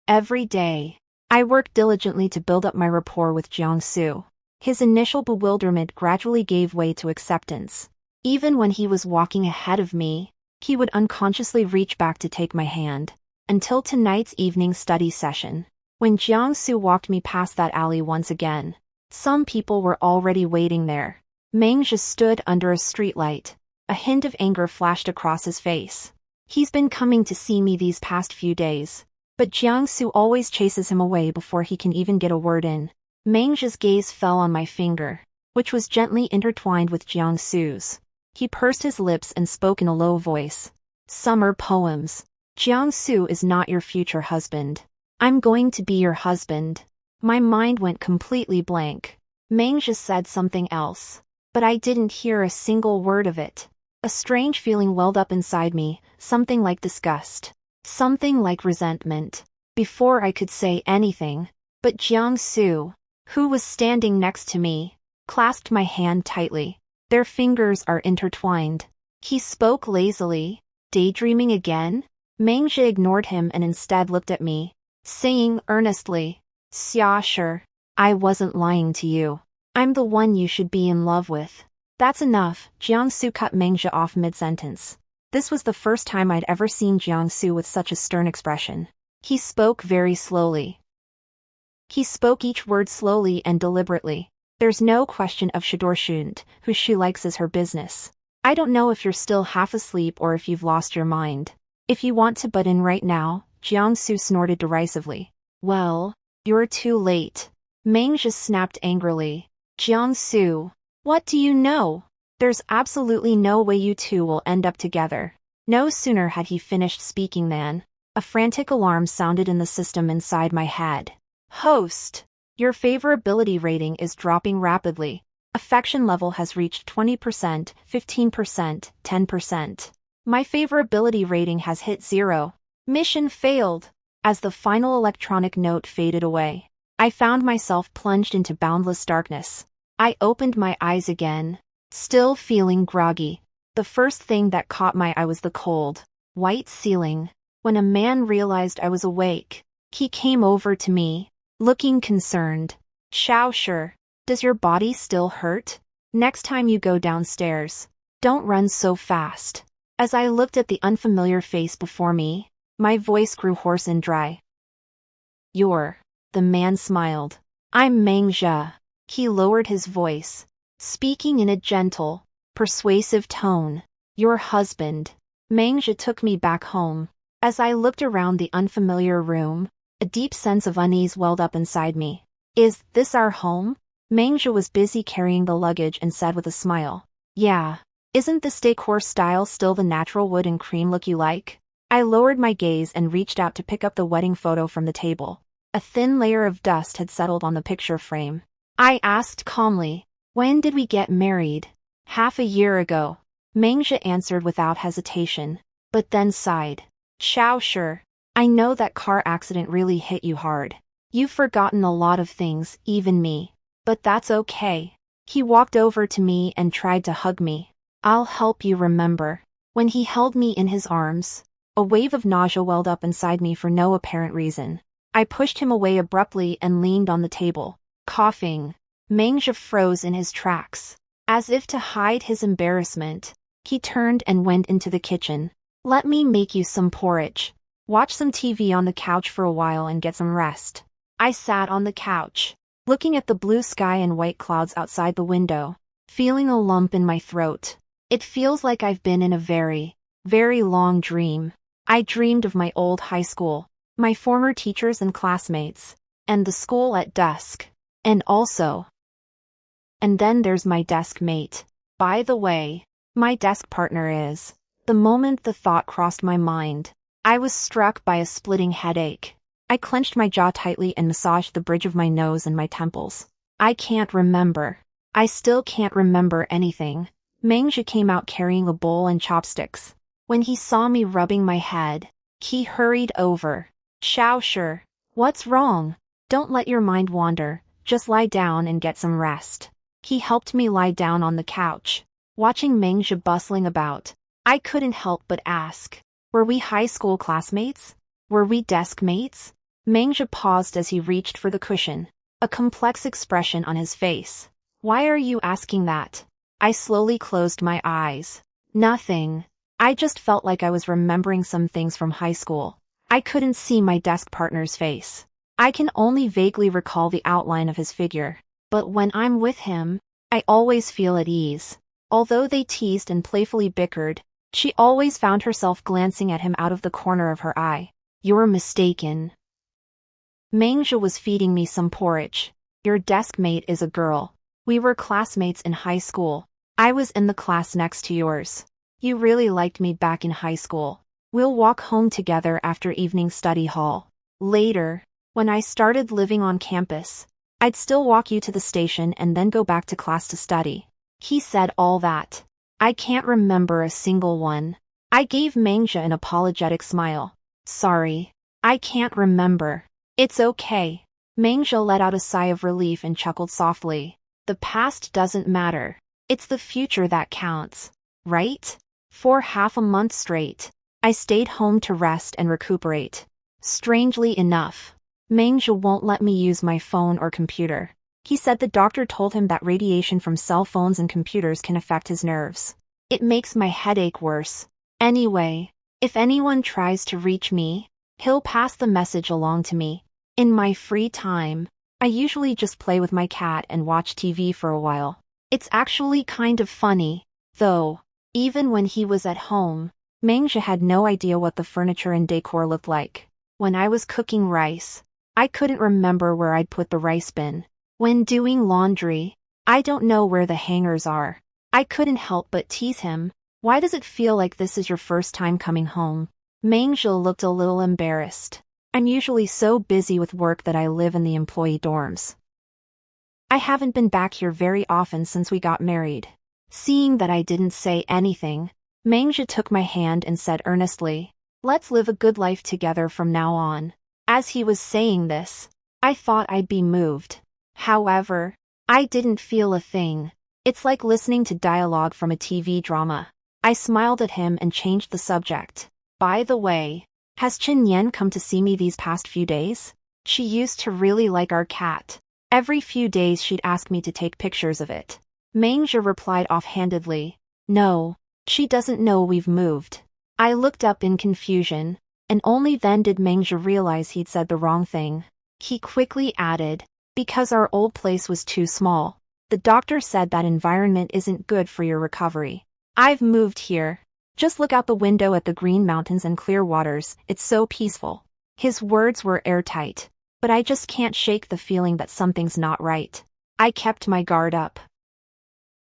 A: Every day, I worked diligently to build up my rapport with Jiang Xu. His initial bewilderment gradually gave way to acceptance. Even when he was walking ahead of me, he would unconsciously reach back to take my hand. until tonight's evening study session. When Jiang Xu walked me past that alley once again, some people were already waiting there. Meng Zhi stood under a streetlight. A hint of anger flashed across his face. He's been coming to see me these past few days, but Jiang Xu always chases him away before he can even get a word in. Meng Zhi's gaze fell on my finger, which was gently intertwined with Jiang Xu's. He pursed his lips and spoke in a low voice. Summer poems. Jiang Xu is not your future husband. I'm going to be your husband. My mind went completely blank. Meng Zhi said something else, but I didn't hear a single word of it. A strange feeling welled up inside me, something like disgust, something like resentment. Before I could say anything, but Jiang Xu, who was standing next to me, clasped my hand tightly. Their fingers are intertwined. He spoke lazily. Daydreaming again? Meng Zhi ignored him and instead looked at me, saying earnestly, "Xia Shi, I wasn't lying to you. I'm the one you should be in love with." That's enough, Jiang Xu cut Meng Zhi off mid-sentence. This was the first time I'd ever seen Jiang Xu with such a stern expression. He spoke very slowly. He spoke each word slowly and deliberately. There's no question of Shidorshund, who she likes is her business. I don't know if you're still half asleep or if you've lost your mind. If you want to butt in right now, Jiang Xu snorted derisively. Well, you're too late. Meng Zhi snapped angrily. Jiang Xu, what do you know? There's absolutely no way you two will end up together. No sooner had he finished speaking than a frantic alarm sounded in the system inside my head. Host, your favorability rating is dropping rapidly. Affection level has reached 20%, 15%, 10%. My favorability rating has hit 0. Mission failed. As the final electronic note faded away, I found myself plunged into boundless darkness. I opened my eyes again, still feeling groggy. The first thing that caught my eye was the cold, white ceiling. When a man realized I was awake, he came over to me, looking concerned. Xiao Shi, does your body still hurt? Next time you go downstairs, don't run so fast. As I looked at the unfamiliar face before me, my voice grew hoarse and dry. The man smiled. I'm Meng Zhi. He lowered his voice, speaking in a gentle, persuasive tone. Your husband. Meng Zhi took me back home. As I looked around the unfamiliar room, a deep sense of unease welled up inside me. Is this our home? Meng Zhi was busy carrying the luggage and said with a smile. Yeah. Isn't this decor style still the natural wood and cream look you like? I lowered my gaze and reached out to pick up the wedding photo from the table. A thin layer of dust had settled on the picture frame. I asked calmly, when did we get married? Half a year ago. Meng Zhi answered without hesitation, but then sighed. Xiao Shi, I know that car accident really hit you hard. You've forgotten a lot of things, even me. But that's okay. He walked over to me and tried to hug me. I'll help you remember. When he held me in his arms, a wave of nausea welled up inside me for no apparent reason. I pushed him away abruptly and leaned on the table, coughing. Meng Zhi froze in his tracks. As if to hide his embarrassment, he turned and went into the kitchen. Let me make you some porridge. Watch some TV on the couch for a while and get some rest. I sat on the couch, looking at the blue sky and white clouds outside the window, feeling a lump in my throat. It feels like I've been in a very, very long dream. I dreamed of my old high school, my former teachers and classmates, and the school at dusk. And then there's my desk mate. By the way, my desk partner is. The moment the thought crossed my mind, I was struck by a splitting headache. I clenched my jaw tightly and massaged the bridge of my nose and my temples. I can't remember. I still can't remember anything. Meng Zhi came out carrying a bowl and chopsticks. When he saw me rubbing my head, he hurried over. Xiao Shi, what's wrong? Don't let your mind wander, just lie down and get some rest. He helped me lie down on the couch. Watching Meng Zhi bustling about, I couldn't help but ask, were we high school classmates? Were we desk mates? Meng Zhi paused as he reached for the cushion, a complex expression on his face. Why are you asking that? I slowly closed my eyes. Nothing. I just felt like I was remembering some things from high school. I couldn't see my desk partner's face. I can only vaguely recall the outline of his figure. But when I'm with him, I always feel at ease. Although they teased and playfully bickered, she always found herself glancing at him out of the corner of her eye. "You're mistaken." Mangja was feeding me some porridge. "Your desk mate is a girl. We were classmates in high school. I was in the class next to yours. You really liked me back in high school. We'll walk home together after evening study hall. Later, when I started living on campus, I'd still walk you to the station and then go back to class to study." He said all that. I can't remember a single one. I gave Mangja an apologetic smile. "Sorry. I can't remember." "It's okay." Mangja let out a sigh of relief and chuckled softly. "The past doesn't matter. It's the future that counts. Right?" For half a month straight, I stayed home to rest and recuperate. Strangely enough, Mangja won't let me use my phone or computer. He said the doctor told him that radiation from cell phones and computers can affect his nerves. It makes my headache worse. Anyway, if anyone tries to reach me, he'll pass the message along to me. In my free time, I usually just play with my cat and watch TV for a while. It's actually kind of funny, though. Even when he was at home, Mangja had no idea what the furniture and decor looked like. When I was cooking rice, I couldn't remember where I'd put the rice bin. When doing laundry, I don't know where the hangers are. I couldn't help but tease him. "Why does it feel like this is your first time coming home?" Mangja looked a little embarrassed. "I'm usually so busy with work that I live in the employee dorms. I haven't been back here very often since we got married." Seeing that I didn't say anything, Mangja took my hand and said earnestly, "Let's live a good life together from now on." As he was saying this, I thought I'd be moved. However, I didn't feel a thing. It's like listening to dialogue from a TV drama. I smiled at him and changed the subject. "By the way, has Chen Yan come to see me these past few days? She used to really like our cat. Every few days she'd ask me to take pictures of it." Mangja replied offhandedly, "No, she doesn't know we've moved." I looked up in confusion, and only then did Mangja realize he'd said the wrong thing. He quickly added, "Because our old place was too small. The doctor said that environment isn't good for your recovery. I've moved here. Just look out the window at the green mountains and clear waters, it's so peaceful." His words were airtight, but I just can't shake the feeling that something's not right. I kept my guard up.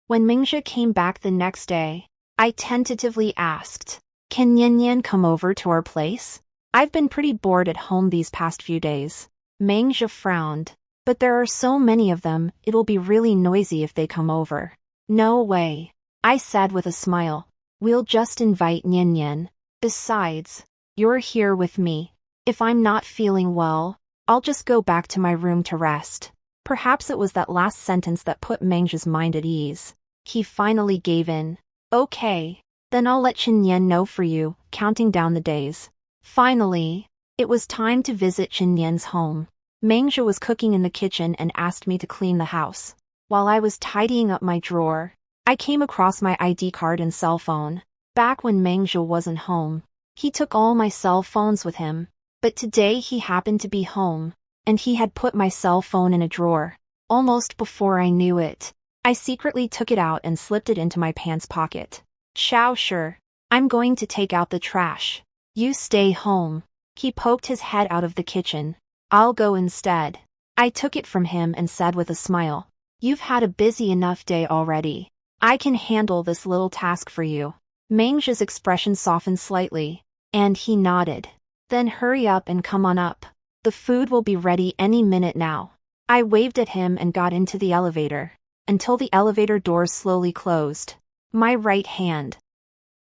A: When Mingxia came back the next day, I tentatively asked, "Can Yan Yan come over to our place? I've been pretty bored at home these past few days." Mingxia frowned. "But there are so many of them, it'll be really noisy if they come over." "No way," I said with a smile. "We'll just invite Yan Yan. Besides, you're here with me. If I'm not feeling well, I'll just go back to my room to rest." Perhaps it was that last sentence that put Mengji's mind at ease. He finally gave in. "Okay, then I'll let Chen Yan know for you," counting down the days. Finally, it was time to visit Chen Yan's home. Mengjia was cooking in the kitchen and asked me to clean the house. While I was tidying up my drawer, I came across my ID card and cell phone. Back when Mengjia wasn't home, he took all my cell phones with him. But today he happened to be home, and he had put my cell phone in a drawer. Almost before I knew it, I secretly took it out and slipped it into my pants pocket. "Chow sure, I'm going to take out the trash. You stay home." He poked his head out of the kitchen. "I'll go instead." I took it from him and said with a smile, "You've had a busy enough day already. I can handle this little task for you." Mengjia's expression softened slightly, and he nodded. "Then hurry up and come on up. The food will be ready any minute now." I waved at him and got into the elevator, until the elevator doors slowly closed. My right hand,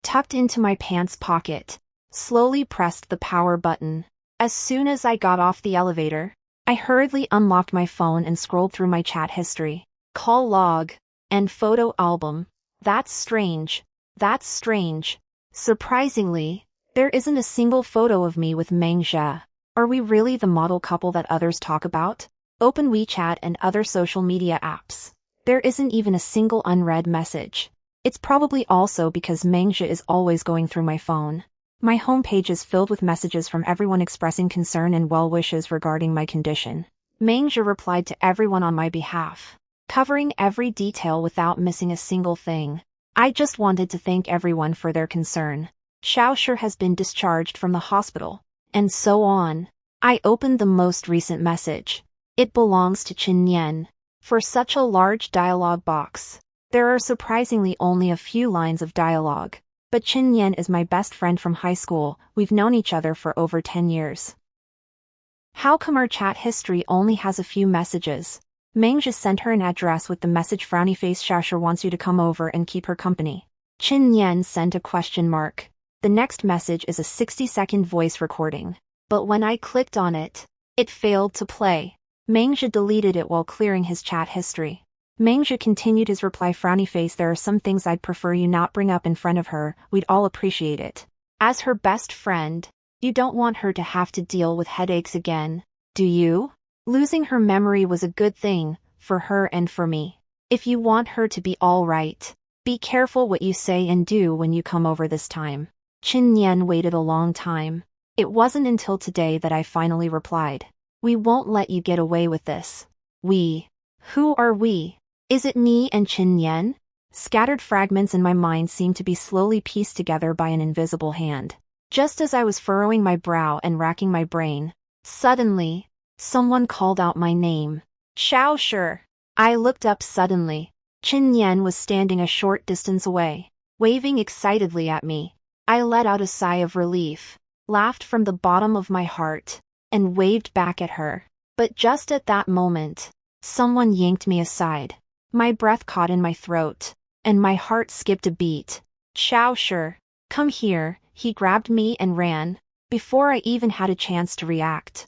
A: tucked into my pants pocket, slowly pressed the power button. As soon as I got off the elevator, I hurriedly unlocked my phone and scrolled through my chat history, call log, and photo album. That's strange. That's strange. Surprisingly, there isn't a single photo of me with Mengjia. Are we really the model couple that others talk about? Open WeChat and other social media apps. There isn't even a single unread message. It's probably also because Mengjia is always going through my phone. My homepage is filled with messages from everyone expressing concern and well wishes regarding my condition. Mingzhe replied to everyone on my behalf, covering every detail without missing a single thing. I just wanted to thank everyone for their concern. Xiaoshi has been discharged from the hospital, and so on. I opened the most recent message. It belongs to Qin Yan. For such a large dialogue box, there are surprisingly only a few lines of dialogue. But Qin Yan is my best friend from high school. We've known each other for over 10 years. How come our chat history only has a few messages? Mingzhe sent her an address with the message frowny face. Xiaoshi wants you to come over and keep her company. Qin Yan sent a question mark. The next message is a 60-second voice recording. But when I clicked on it, it failed to play. Mingzhe deleted it while clearing his chat history. Mingzhe continued his reply frowny face. There are some things I'd prefer you not bring up in front of her. We'd all appreciate it. As her best friend, you don't want her to have to deal with headaches again, do you? Losing her memory was a good thing, for her and for me. If you want her to be all right, be careful what you say and do when you come over this time. Qin Yan waited a long time. It wasn't until today that I finally replied. We won't let you get away with this. We. Who are we? Is it me and Qin Yan? Scattered fragments in my mind seemed to be slowly pieced together by an invisible hand. Just as I was furrowing my brow and racking my brain, suddenly, someone called out my name. Xiaoshi. I looked up suddenly. Qin Yan was standing a short distance away, waving excitedly at me. I let out a sigh of relief, laughed from the bottom of my heart, and waved back at her. But just at that moment, someone yanked me aside. My breath caught in my throat, and my heart skipped a beat. Xiaoshi, come here. He grabbed me and ran, before I even had a chance to react.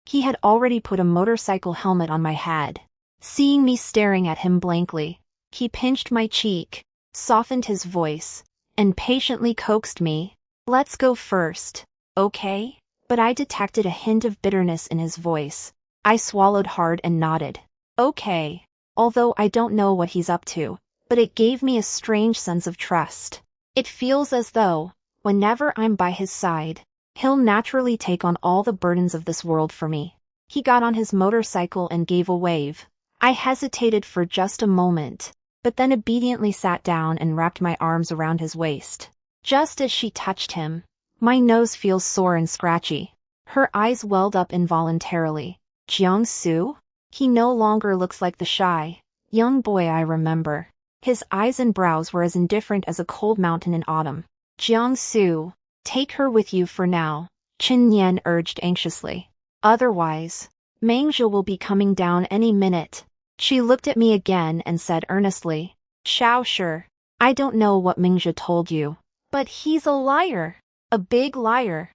A: He had already put a motorcycle helmet on my head. Seeing me staring at him blankly, he pinched my cheek, softened his voice, and patiently coaxed me. Let's go first, okay? But I detected a hint of bitterness in his voice. I swallowed hard and nodded. Okay. Although I don't know what he's up to, but it gave me a strange sense of trust. It feels as though, whenever I'm by his side, he'll naturally take on all the burdens of this world for me. He got on his motorcycle and gave a wave. I hesitated for just a moment, but then obediently sat down and wrapped my arms around his waist. Just as she touched him, my nose feels sore and scratchy. Her eyes welled up involuntarily. Jiang Xu? He no longer looks like the shy, young boy I remember. His eyes and brows were as indifferent as a cold mountain in autumn. Jiang Xu, take her with you for now, Qin Yan urged anxiously. Otherwise, Mingzhe will be coming down any minute. She looked at me again and said earnestly, Xiaoshi, I don't know what Mingzhe told you, but he's a liar. A big liar.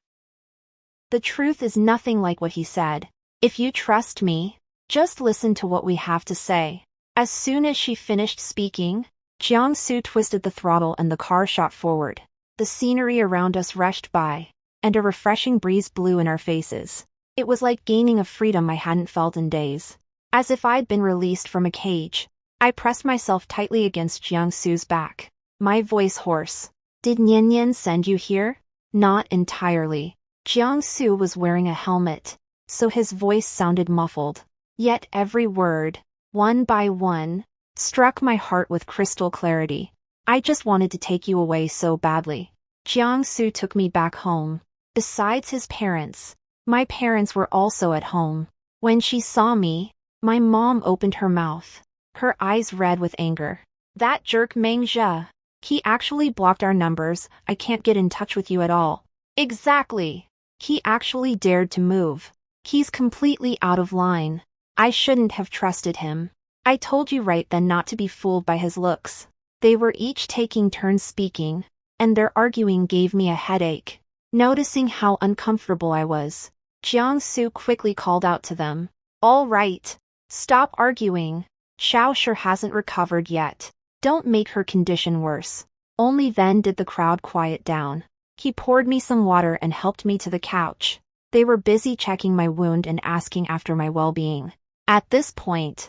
A: The truth is nothing like what he said. If you trust me, just listen to what we have to say. As soon as she finished speaking, Jiang Xu twisted the throttle and the car shot forward. The scenery around us rushed by, and a refreshing breeze blew in our faces. It was like gaining a freedom I hadn't felt in days. As if I'd been released from a cage, I pressed myself tightly against Jiang Xu's back, my voice hoarse. Did Nian Nian send you here? Not entirely. Jiang Xu was wearing a helmet, so his voice sounded muffled. Yet every word, one by one, struck my heart with crystal clarity. I just wanted to take you away so badly. Jiang Xu took me back home. Besides his parents, my parents were also at home. When she saw me, my mom opened her mouth, her eyes red with anger. That jerk Mingzhe. He actually blocked our numbers. I can't get in touch with you at all. Exactly. He actually dared to move. He's completely out of line. I shouldn't have trusted him. I told you right then not to be fooled by his looks. They were each taking turns speaking, and their arguing gave me a headache. Noticing how uncomfortable I was, Jiang Xu quickly called out to them. All right. Stop arguing. Xiaoshi hasn't recovered yet. Don't make her condition worse. Only then did the crowd quiet down. He poured me some water and helped me to the couch. They were busy checking my wound and asking after my well-being. At this point,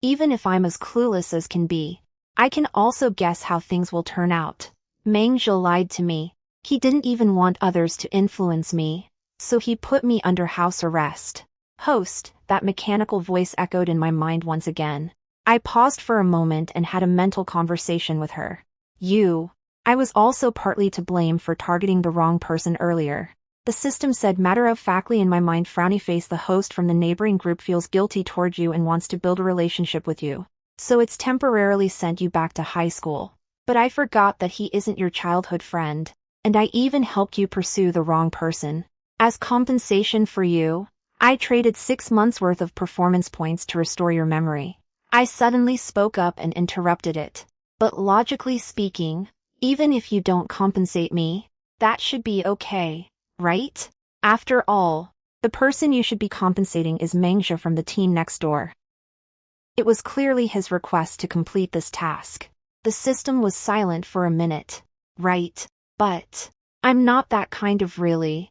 A: even if I'm as clueless as can be, I can also guess how things will turn out. Mingzhe lied to me. He didn't even want others to influence me, so he put me under house arrest. Host, that mechanical voice echoed in my mind once again. I paused for a moment and had a mental conversation with her. I was also partly to blame for targeting the wrong person earlier. The system said matter-of-factly in my mind. Frowny face. The host from the neighboring group feels guilty toward you and wants to build a relationship with you. So it's temporarily sent you back to high school. But I forgot that he isn't your childhood friend. And I even helped you pursue the wrong person. As compensation for you, I traded 6 months' worth of performance points to restore your memory. I suddenly spoke up and interrupted it. But logically speaking, even if you don't compensate me, that should be okay, right? After all, the person you should be compensating is Mengxia from the team next door. It was clearly his request to complete this task. The system was silent for a minute. Right, but I'm not that kind of really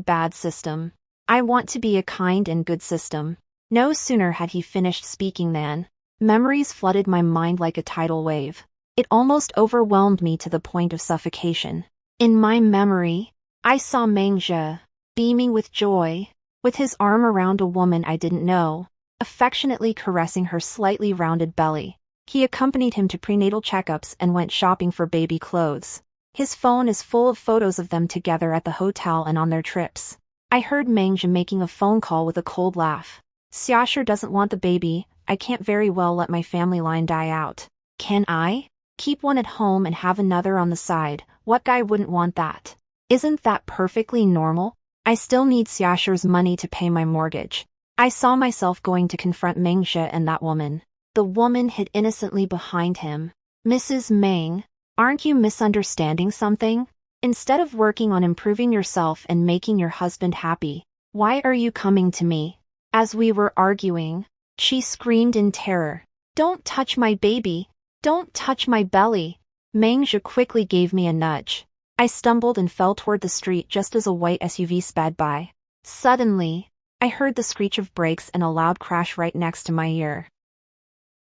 A: bad system. I want to be a kind and good system. No sooner had he finished speaking than memories flooded my mind like a tidal wave. It almost overwhelmed me to the point of suffocation. In my memory, I saw Mengxia, beaming with joy, with his arm around a woman I didn't know, affectionately caressing her slightly rounded belly. He accompanied him to prenatal checkups and went shopping for baby clothes. His phone is full of photos of them together at the hotel and on their trips. I heard Mengxia making a phone call with a cold laugh. Xiaoshu doesn't want the baby. I can't very well let my family line die out. Can I? Keep one at home and have another on the side. What guy wouldn't want that? Isn't that perfectly normal? I still need Xiaoshu's money to pay my mortgage. I saw myself going to confront Mengxia and that woman. The woman hid innocently behind him. Mrs. Meng, aren't you misunderstanding something? Instead of working on improving yourself and making your husband happy, why are you coming to me? As we were arguing, she screamed in terror. Don't touch my baby! Don't touch my belly! Mengxia quickly gave me a nudge. I stumbled and fell toward the street just as a white SUV sped by. Suddenly, I heard the screech of brakes and a loud crash right next to my ear.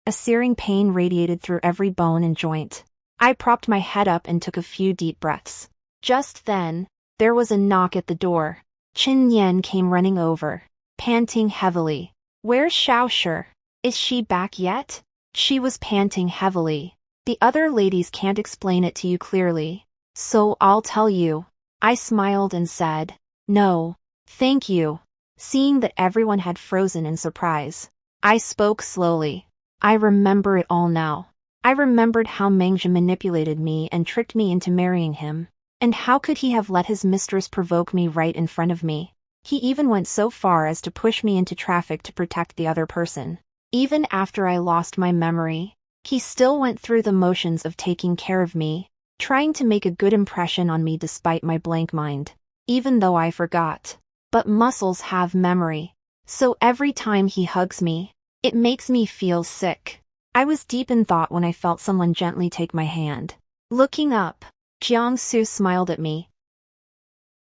A: A searing pain radiated through every bone and joint. I propped my head up and took a few deep breaths. Just then, there was a knock at the door. Qin Yan came running over, panting heavily. Where's Xiaoshu? Is she back yet? She was panting heavily. The other ladies can't explain it to you clearly, so I'll tell you. I smiled and said, no, thank you. Seeing that everyone had frozen in surprise, I spoke slowly. I remember it all now. I remembered how Mengxia manipulated me and tricked me into marrying him. And how could he have let his mistress provoke me right in front of me? He even went so far as to push me into traffic to protect the other person. Even after I lost my memory, he still went through the motions of taking care of me, trying to make a good impression on me despite my blank mind. Even though I forgot. But muscles have memory. So every time he hugs me, it makes me feel sick. I was deep in thought when I felt someone gently take my hand. Looking up, Jiang Xu smiled at me.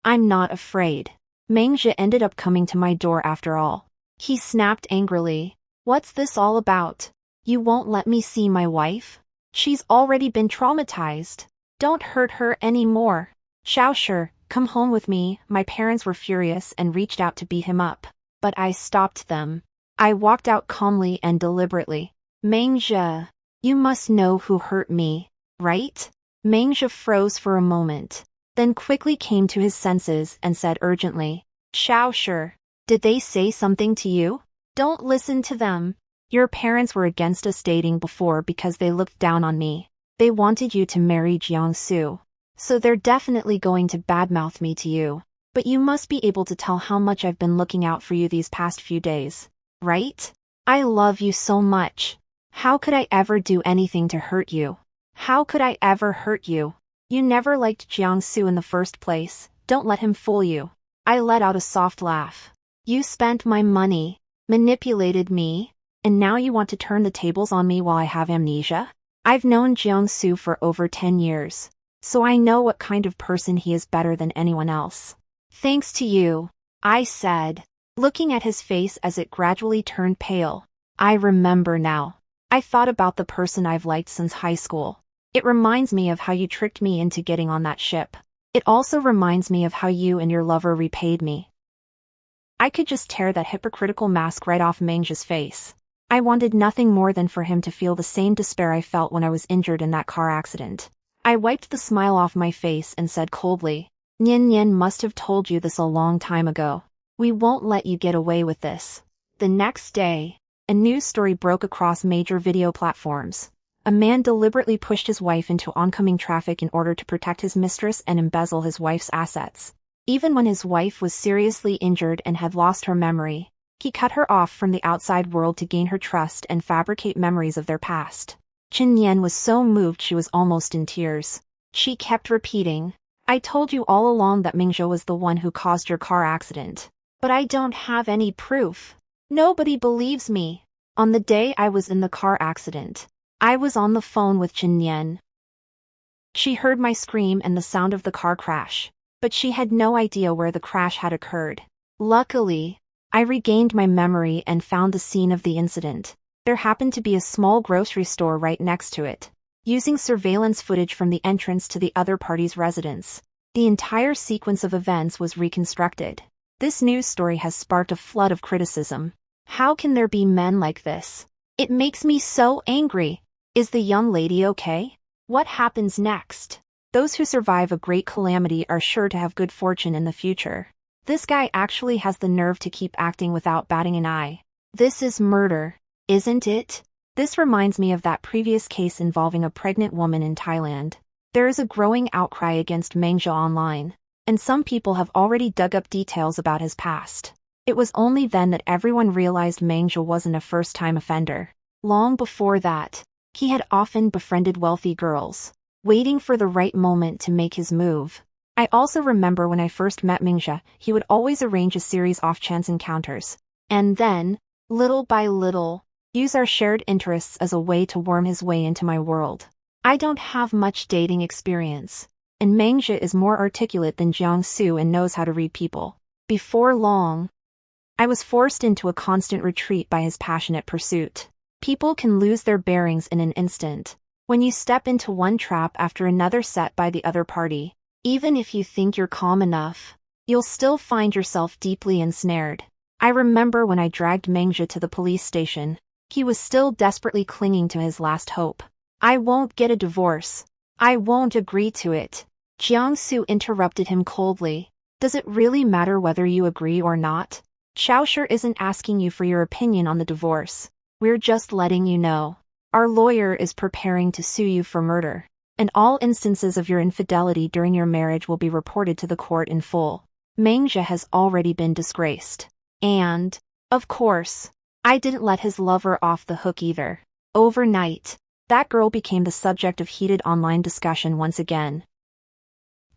A: I'm not afraid. Mengxia ended up coming to my door after all. He snapped angrily. What's this all about? You won't let me see my wife? She's already been traumatized. Don't hurt her anymore. Xiaoshu, come home with me. My parents were furious and reached out to beat him up. But I stopped them. I walked out calmly and deliberately. Mengxia, you must know who hurt me, right? Mengxia froze for a moment, then quickly came to his senses and said urgently, Xiaoshu, did they say something to you? Don't listen to them. Your parents were against us dating before because they looked down on me. They wanted you to marry Jiang Xu. So they're definitely going to badmouth me to you. But you must be able to tell how much I've been looking out for you these past few days, right? I love you so much. How could I ever do anything to hurt you? How could I ever hurt you? You never liked Jiang Xu in the first place. Don't let him fool you. I let out a soft laugh. You spent my money, manipulated me, and now you want to turn the tables on me while I have amnesia? I've known Jiang Xu for over 10 years, so I know what kind of person he is better than anyone else. Thanks to you, I said, looking at his face as it gradually turned pale. I remember now. I thought about the person I've liked since high school. It reminds me of how you tricked me into getting on that ship. It also reminds me of how you and your lover repaid me. I could just tear that hypocritical mask right off Mengji's face. I wanted nothing more than for him to feel the same despair I felt when I was injured in that car accident. I wiped the smile off my face and said coldly, Nian Nian must have told you this a long time ago. We won't let you get away with this. The next day, a news story broke across major video platforms. A man deliberately pushed his wife into oncoming traffic in order to protect his mistress and embezzle his wife's assets. Even when his wife was seriously injured and had lost her memory, he cut her off from the outside world to gain her trust and fabricate memories of their past. Qin Yan was so moved she was almost in tears. She kept repeating, I told you all along that Mingzhou was the one who caused your car accident. But I don't have any proof. Nobody believes me. On the day I was in the car accident, I was on the phone with Qin Yan. She heard my scream and the sound of the car crash, but she had no idea where the crash had occurred. Luckily, I regained my memory and found the scene of the incident. There happened to be a small grocery store right next to it. Using surveillance footage from the entrance to the other party's residence, the entire sequence of events was reconstructed. This news story has sparked a flood of criticism. How can there be men like this? It makes me so angry. Is the young lady okay? What happens next? Those who survive a great calamity are sure to have good fortune in the future. This guy actually has the nerve to keep acting without batting an eye. This is murder, isn't it? This reminds me of that previous case involving a pregnant woman in Thailand. There is a growing outcry against Mengzhou online, and some people have already dug up details about his past. It was only then that everyone realized Mengzhou wasn't a first-time offender. Long before that, he had often befriended wealthy girls, waiting for the right moment to make his move. I also remember when I first met Mingzhou, he would always arrange a series of chance encounters, and then, little by little, use our shared interests as a way to worm his way into my world. I don't have much dating experience, and Mengzhou is more articulate than Jiang Xu and knows how to read people. Before long, I was forced into a constant retreat by his passionate pursuit. People can lose their bearings in an instant. When you step into one trap after another set by the other party, even if you think you're calm enough, you'll still find yourself deeply ensnared. I remember when I dragged Mengzhou to the police station, he was still desperately clinging to his last hope. I won't get a divorce. I won't agree to it. Jiang Xu interrupted him coldly. Does it really matter whether you agree or not? Xiaoshi isn't asking you for your opinion on the divorce. We're just letting you know. Our lawyer is preparing to sue you for murder, and all instances of your infidelity during your marriage will be reported to the court in full. Mengzhou has already been disgraced. And, of course, I didn't let his lover off the hook either. Overnight, that girl became the subject of heated online discussion once again.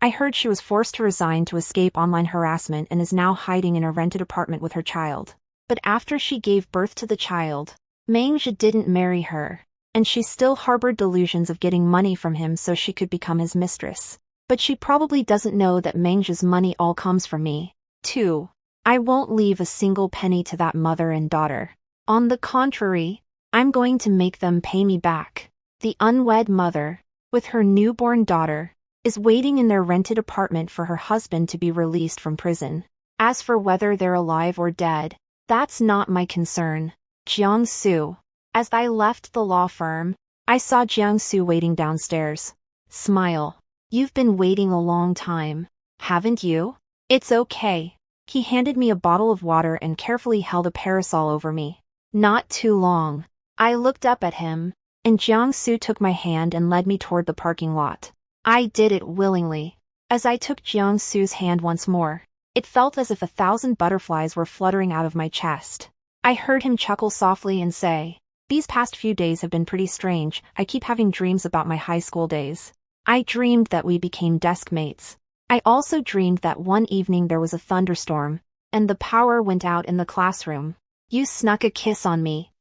A: I heard she was forced to resign to escape online harassment and is now hiding in a rented apartment with her child. But after she gave birth to the child, Mengzhou didn't marry her, and she still harbored delusions of getting money from him so she could become his mistress. But she probably doesn't know that Mengzhou's money all comes from me, too. I won't leave a single penny to that mother and daughter. On the contrary, I'm going to make them pay me back. The unwed mother, with her newborn daughter, is waiting in their rented apartment for her husband to be released from prison. As for whether they're alive or dead, that's not my concern. Jiang Xu. As I left the law firm, I saw Jiang Xu waiting downstairs. Smile. You've been waiting a long time, haven't you? It's okay. He handed me a bottle of water and carefully held a parasol over me. Not too long. I looked up at him, and Jiang Xu took my hand and led me toward the parking lot. I did it willingly. As I took Jiang Xu's hand once more, it felt as if 1,000 butterflies were fluttering out of my chest. I heard him chuckle softly and say, These past few days have been pretty strange. I keep having dreams about my high school days. I dreamed that we became desk mates. I also dreamed that one evening there was a thunderstorm, and the power went out in the classroom. You snuck a kiss on me.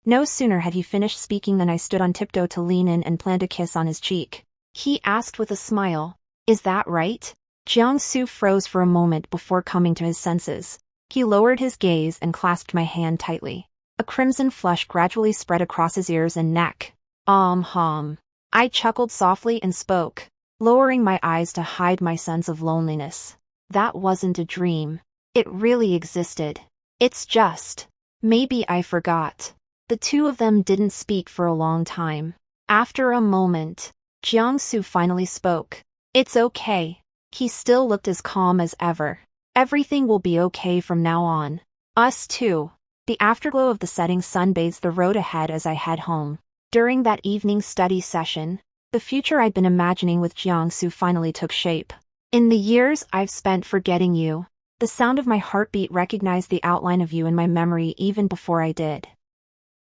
A: No sooner had he finished speaking than I stood on tiptoe to lean in and plant a kiss on his cheek. He asked with a smile, Is that right? Jiang Xu froze for a moment before coming to his senses. He lowered his gaze and clasped my hand tightly. A crimson flush gradually spread across his ears and neck. I chuckled softly and spoke. lowering my eyes to hide my sense of loneliness. That wasn't a dream. It really existed. It's just, maybe I forgot. The two of them didn't speak for a long time. After a moment, Jiang Xu finally spoke. It's okay. He still looked as calm as ever. Everything will be okay from now on. Us too. The afterglow of the setting sun bathes the road ahead as I head home. During that evening study session, the future I'd been imagining with Jiang Xu finally took shape. In the years I've spent forgetting you, the sound of my heartbeat recognized the outline of you in my memory even before I did.